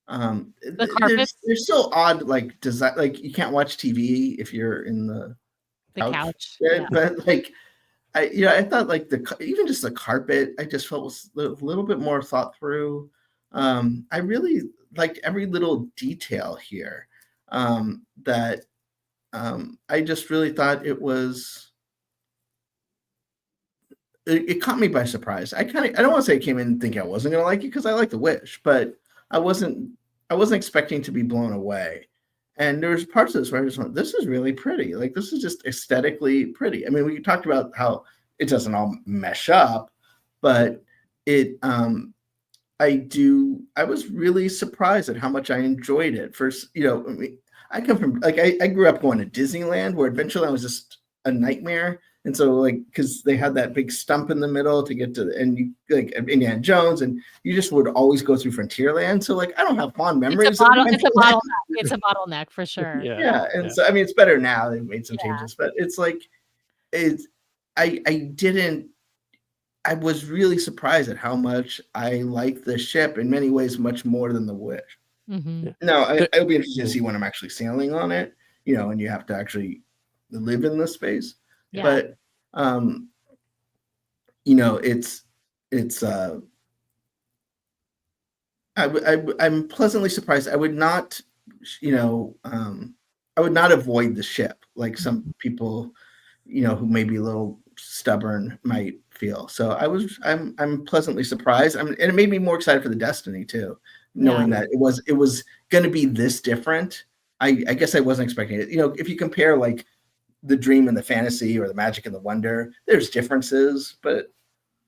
the carpets, they're so odd, like design, like you can't watch TV if you're in the couch. Yeah. But like I thought like even just the carpet, I just felt was a little bit more thought through. I really liked every little detail here. That I just really thought it was. It caught me by surprise. I don't want to say I came in thinking I wasn't going to like it because I like the Wish, but I wasn't expecting to be blown away. And there's parts of this where I just went, this is really pretty. Like, this is just aesthetically pretty. I mean, we talked about how it doesn't all mesh up, but it, I was really surprised at how much I enjoyed it. First, I mean, I come from, like, I grew up going to Disneyland where Adventureland was just a nightmare. And so, like, because they had that big stump in the middle to get to, and you like Indiana Jones, and you just would always go through Frontierland. So, like, I don't have fond memories. It's a bottleneck. It's a bottleneck for sure. Yeah. And so, I mean, it's better now. They've made some changes, but it's like, I was really surprised at how much I like the ship in many ways, much more than the Wish. Mm-hmm. Now, it'll be interesting to see when I'm actually sailing on it, and you have to actually live in the space. Yeah. But I'm pleasantly surprised. I would not, I would not avoid the ship like some people, who may be a little stubborn might feel. So I'm pleasantly surprised. And it made me more excited for the Destiny too, knowing that it was going to be this different. I guess I wasn't expecting it. If you compare like the Dream and the Fantasy or the Magic and the Wonder, there's differences, but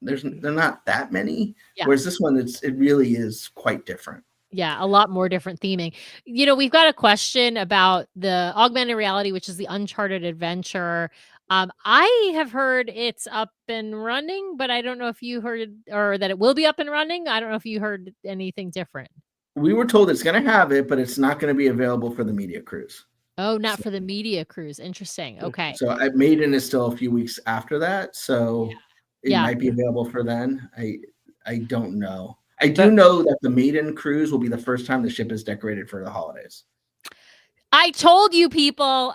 they're not that many. Yeah. Whereas this one, it really is quite different. Yeah, a lot more different theming. We've got a question about the augmented reality, which is the Uncharted Adventure. I have heard it's up and running, but I don't know if you heard or that it will be up and running. I don't know if you heard anything different. We were told it's going to have it, but it's not going to be available for the media cruise. Oh, not for the media cruise. Interesting. Okay. So Maiden is still a few weeks after that. So it might be available for then. I don't know. I do know that the Maiden cruise will be the first time the ship is decorated for the holidays. I told you people.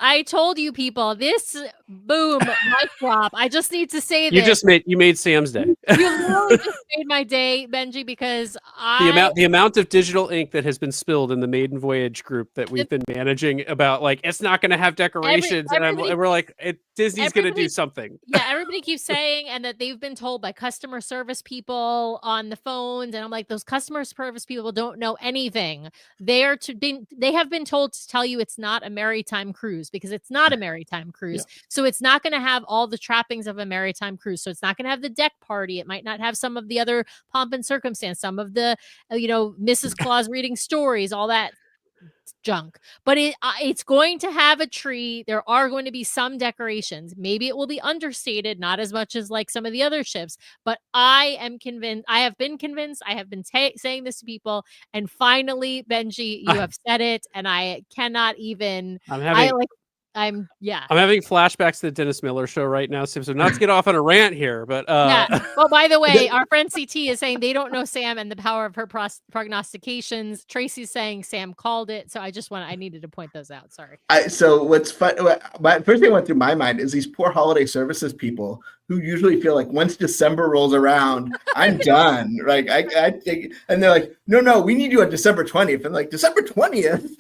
This boom, mic drop. I just need to say this. You made Sam's day. You literally just made my day, Benji, because the amount of digital ink that has been spilled in the Maiden Voyage group that we've been managing about like it's not going to have decorations, and we're like Disney's going to do something. Yeah, everybody keeps saying, and that they've been told by customer service people on the phones, and I'm like, those customer service people don't know anything. They have been told to tell you it's not a maritime cruise because it's not a maritime cruise. Yeah. So it's not going to have all the trappings of a maritime cruise. So it's not going to have the deck party. It might not have some of the other pomp and circumstance, some of the, Mrs. Claus reading stories, all that junk. But it's going to have a tree. There are going to be some decorations. Maybe it will be understated, not as much as like some of the other ships. But I am convinced. I have been convinced. I have been saying this to people, and finally, Benji, you have said it, and I cannot even. yeah. I'm having flashbacks to the Dennis Miller show right now, so not to get off on a rant here, but Yeah. Well, by the way, our friend CT is saying they don't know Sam and the power of her prognostications. Tracy's saying Sam called it, so I needed to point those out. Sorry. So what's fun? My first thing went through my mind is these poor holiday services people who usually feel like once December rolls around, I'm done. Like I think, and they're like, no, we need you on December 20th. And like December 20th.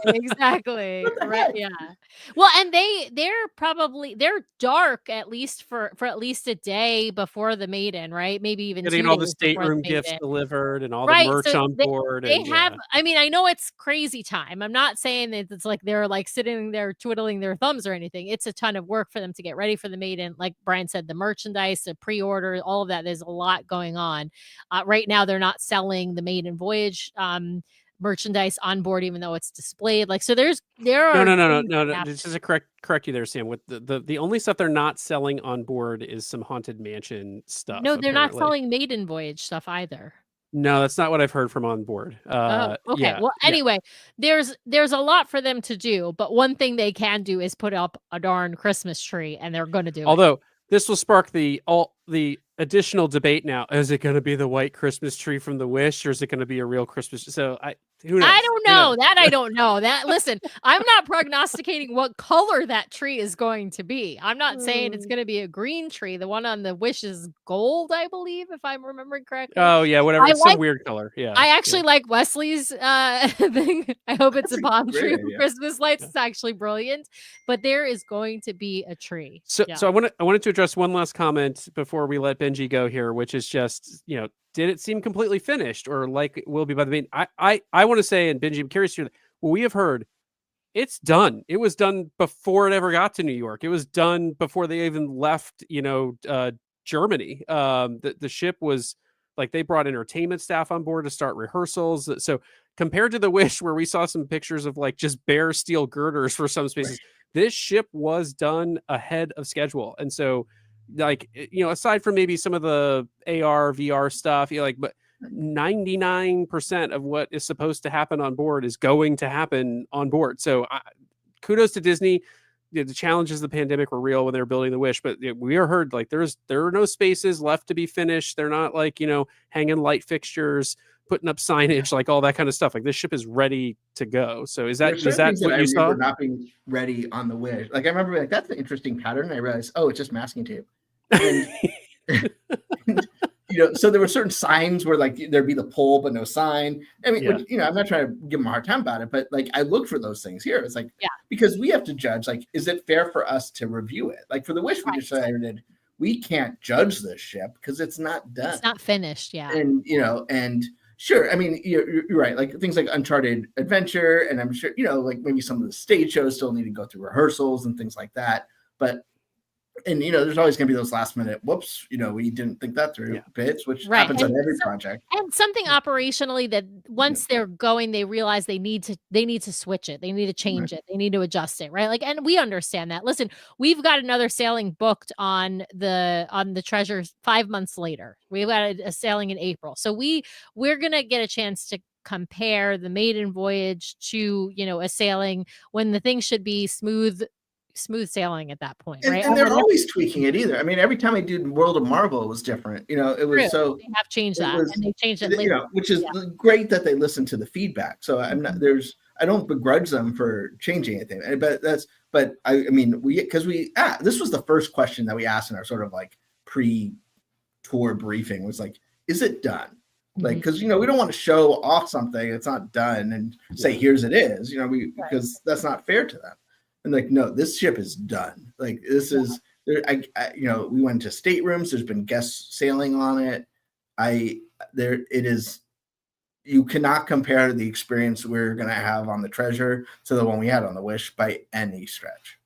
Exactly. Right. Yeah. Well, and they're dark at least for at least a day before the maiden, right? Maybe even getting 2 all the days before stateroom the gifts maiden. delivered and all the Right, merch so on board. They and have. I mean, I know it's crazy time. I'm not saying that it's like they're like sitting there twiddling their thumbs or anything. It's a ton of work for them to get ready for the maiden. Like Brian said, the merchandise, the pre-order, all of that. There's a lot going on. Right now, they're not selling the maiden voyage merchandise on board, even though it's displayed. Like, so there are no. This is a correct you there, Sam. With the only stuff they're not selling on board is some Haunted Mansion stuff. No, they're not apparently. selling maiden voyage stuff either. No, that's not what I've heard from on board. Oh, okay. Yeah, Well, anyway, there's a lot for them to do, but one thing they can do is put up a darn Christmas tree, and they're going to do it. Although this will spark the additional debate now. Is it going to be the white Christmas tree from the Wish, or is it going to be a real Christmas? So who knows? I don't know. I don't know. Listen, I'm not prognosticating what color that tree is going to be. I'm not saying it's going to be a green tree. The one on the Wish is gold, I believe, if I'm remembering correctly. Oh yeah, whatever. It's some weird color. Yeah. I actually like Wesley's thing. I hope it's a palm tree with Christmas lights. It's actually brilliant. But there is going to be a tree. So I wanted to address one last comment before we let Benji go here, which is just, did it seem completely finished or like it will be by the main? I want to say, and Benji, I'm curious to hear what we have heard. It's done. It was done before it ever got to New York. It was done before they even left, Germany. The ship was like, they brought entertainment staff on board to start rehearsals. So compared to the Wish, where we saw some pictures of like just bare steel girders for some spaces, this ship was done ahead of schedule. And so, like, aside from maybe some of the AR, VR stuff, but 99% of what is supposed to happen on board is going to happen on board. So kudos to Disney. The challenges of the pandemic were real when they were building the Wish, but we are heard like there are no spaces left to be finished. They're not like, hanging light fixtures, putting up signage, like all that kind of stuff. Like this ship is ready to go. So is that what you saw? Not being ready on the Wish. Like I remember like that's an interesting pattern. I realized, it's just masking tape. And, so there were certain signs where like there'd be the pole but no sign. I mean, which, I'm not trying to give them a hard time about it, but like I look for those things here. It's like, because we have to judge, like, is it fair for us to review it? Like for the Wish, we decided we can't judge this ship because it's not done. It's not finished. Yeah. And, and sure. I mean, you're right. Like things like Uncharted Adventure, and I'm sure, like maybe some of the stage shows still need to go through rehearsals and things like that. But and there's always going to be those last minute whoops, we didn't think that through bits, which happens on every project. And something operationally that once they're going, they realize they need to switch it, they need to change it, they need to adjust it, right? Like, and we understand that. Listen, we've got another sailing booked on the Treasure 5 months later. We've got a sailing in April, so we're gonna get a chance to compare the maiden voyage to a sailing when the thing should be smooth sailing at that point, right? And they're always tweaking it either. I mean, every time I did World of Marvel, it was different. It was so they have changed that, and they changed it later. Which is great that they listen to the feedback. So I'm not I don't begrudge them for changing anything, but I mean this was the first question that we asked in our sort of like pre-tour briefing was like, is it done? Like, because we don't want to show off something it's not done and say here's it is, because that's not fair to them. And like, no, this ship is done. Like this is there. We went to staterooms. There's been guest sailing on it. It is. You cannot compare the experience we're going to have on the Treasure to the one we had on the Wish by any stretch.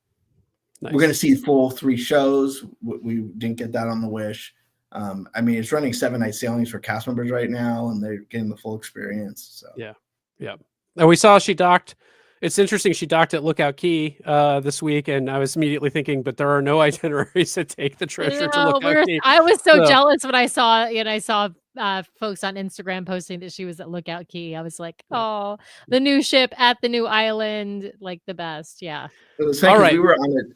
Nice. We're going to see full 3 shows. We didn't get that on the Wish. I mean, it's running 7-night sailings for cast members right now, and they're getting the full experience. So yeah. And we saw she docked. It's interesting. She docked at Lookout Key this week, and I was immediately thinking, but there are no itineraries that take the Treasure to Lookout Key. I was so jealous when I saw folks on Instagram posting that she was at Lookout Key. I was like, oh, the new ship at the new island, like the best. Yeah. It was funny because we were on it.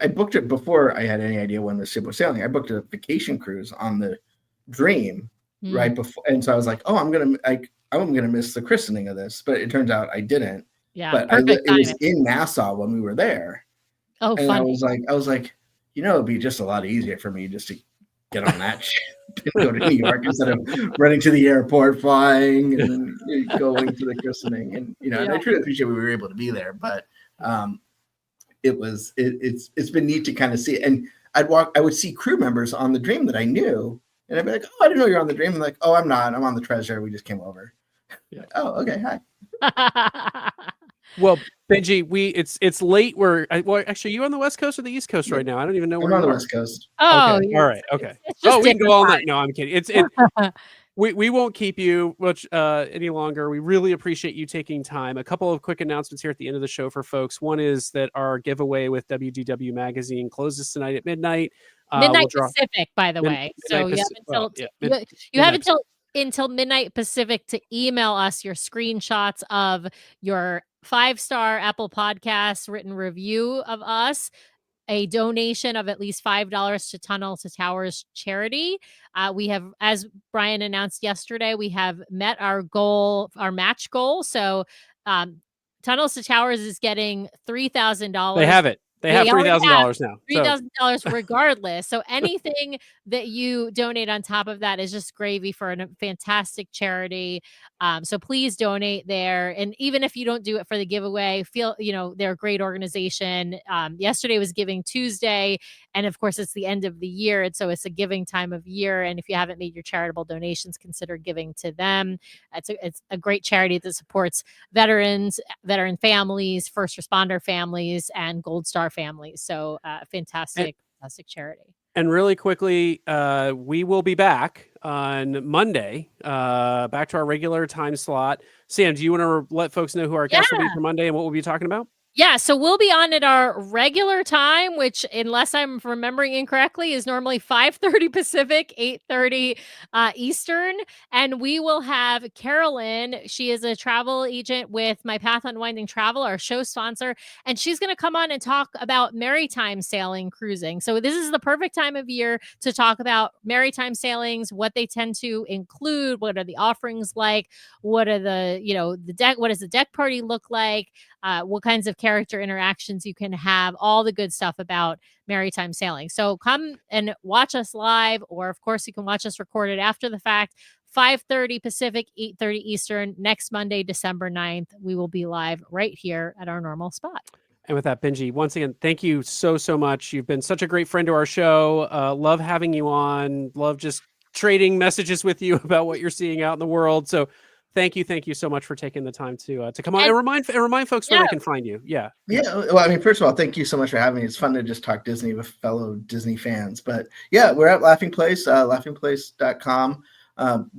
I booked it before I had any idea when the ship was sailing. I booked a vacation cruise on the Dream right before, and so I was like, oh, I'm gonna miss the christening of this, but it turns out I didn't. Yeah, but it was in Nassau when we were there. Oh, and funny. I was like, it'd be just a lot easier for me just to get on that ship and go to New York instead of running to the airport, flying, and then going to the christening. And and I truly appreciate we were able to be there, but it's been neat to kind of see it. And I would see crew members on the Dream that I knew, and I'd be like, oh, I didn't know you're on the Dream. I'm like, oh, I'm not. I'm on the Treasure. We just came over. Yeah. Like, oh, okay. Hi. Well, Benji, it's late. Actually, you on the West Coast or the East Coast right now? I don't even know where I'm on you the are. West Coast. Oh, okay. All right. Okay. We can go all night. No, I'm kidding. We won't keep you much any longer. We really appreciate you taking time. A couple of quick announcements here at the end of the show for folks. One is that our giveaway with WDW Magazine closes tonight at midnight. Midnight Pacific, by the way. So you have until midnight Pacific to email us your screenshots of your 5-star Apple Podcasts written review of us, a donation of at least $5 to Tunnel to Towers charity. We have, as Brian announced yesterday, we have met our match goal. So Tunnels to Towers is getting $3,000. They have it. They have $3,000 now. $3,000 regardless. So anything that you donate on top of that is just gravy for a fantastic charity. So please donate there. And even if you don't do it for the giveaway, they're a great organization. Yesterday was Giving Tuesday. And of course, it's the end of the year. And so it's a giving time of year. And if you haven't made your charitable donations, consider giving to them. It's a great charity that supports veteran families, first responder families, and Gold Star families. So fantastic charity. And really quickly, we will be back on Monday, back to our regular time slot. Sam, do you want to let folks know who our guests will be for Monday and what we'll be talking about? Yeah, so we'll be on at our regular time, which, unless I'm remembering incorrectly, is normally 5:30 Pacific, 8:30 Eastern. And we will have Carolyn. She is a travel agent with My Path Unwinding Travel, our show sponsor. And she's going to come on and talk about maritime sailing cruising. So this is the perfect time of year to talk about maritime sailings, what they tend to include, what are the offerings like, what are the deck, what does the deck party look like, what kinds of character interactions you can have, all the good stuff about maritime sailing. So come and watch us live, or of course you can watch us recorded after the fact. 5:30 Pacific, 8:30 Eastern, next Monday, December 9th. We will be live right here at our normal spot. And with that, Benji, once again, thank you so much. You've been such a great friend to our show. Love having you on. Love just trading messages with you about what you're seeing out in the world. So thank you so much for taking the time to come on and remind folks where they can find you. Yeah. Well, I mean, first of all, thank you so much for having me. It's fun to just talk Disney with fellow Disney fans. But yeah, we're at Laughing Place, laughingplace.com.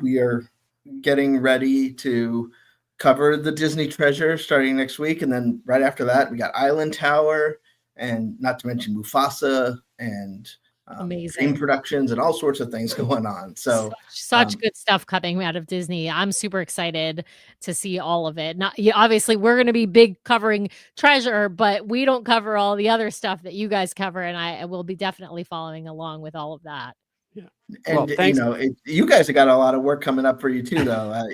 We are getting ready to cover the Disney Treasure starting next week, and then right after that, we got Island Tower, and not to mention Mufasa and amazing Dream Productions and all sorts of things going on. So such good stuff coming out of Disney. I'm super excited to see all of it. Obviously we're going to be big covering Treasure, but we don't cover all the other stuff that you guys cover, and I will be definitely following along with all of that. Yeah. And you guys have got a lot of work coming up for you too, though.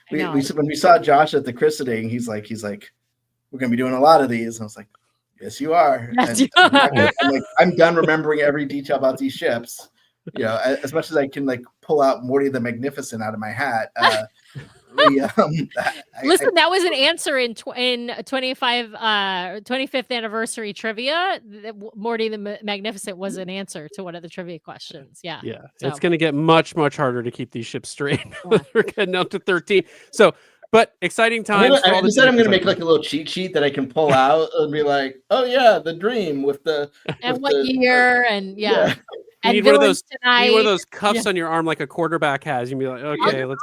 When we saw Josh at the christening, he's like, we're going to be doing a lot of these. And I was like, yes, you are. Yes, you are. I'm done remembering every detail about these ships. As much as I can pull out Morty the Magnificent out of my hat. Listen, that was an answer in 25th anniversary trivia. Morty the Magnificent was an answer to one of the trivia questions. Yeah. So. It's going to get much harder to keep these ships straight. We're getting up to 13. So. But exciting times. I'm going to make a little cheat sheet that I can pull out and be like, oh yeah, the Dream with the and what year and yeah. and need one of Villains those. You need one of Tonight. those cuffs Yeah. on your arm like a quarterback has. You'd be like, I'll, okay, let's.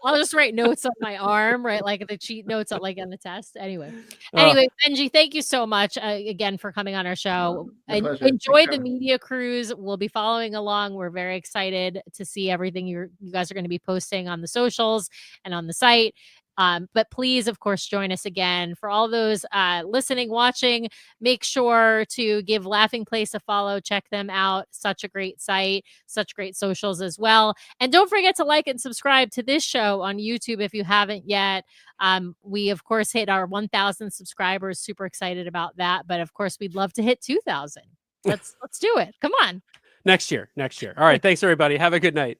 I'll just write notes on my arm, right? Like the cheat notes on like on the test. Anyway, Uh, Benji, thank you so much again for coming on our show. My pleasure. Enjoy Thanks, the media cruise. We'll be following along. We're very excited to see everything you guys are going to be posting on the socials and on the site. But please, of course, join us again. For all those listening, watching, make sure to give Laughing Place a follow. Check them out. Such a great site, such great socials as well. And don't forget to like and subscribe to this show on YouTube if you haven't yet. We, of course, hit our 1,000 subscribers. Super excited about that. But of course, we'd love to hit 2,000. Let's do it. Come on. next year. All right. Thanks, everybody. Have a good night.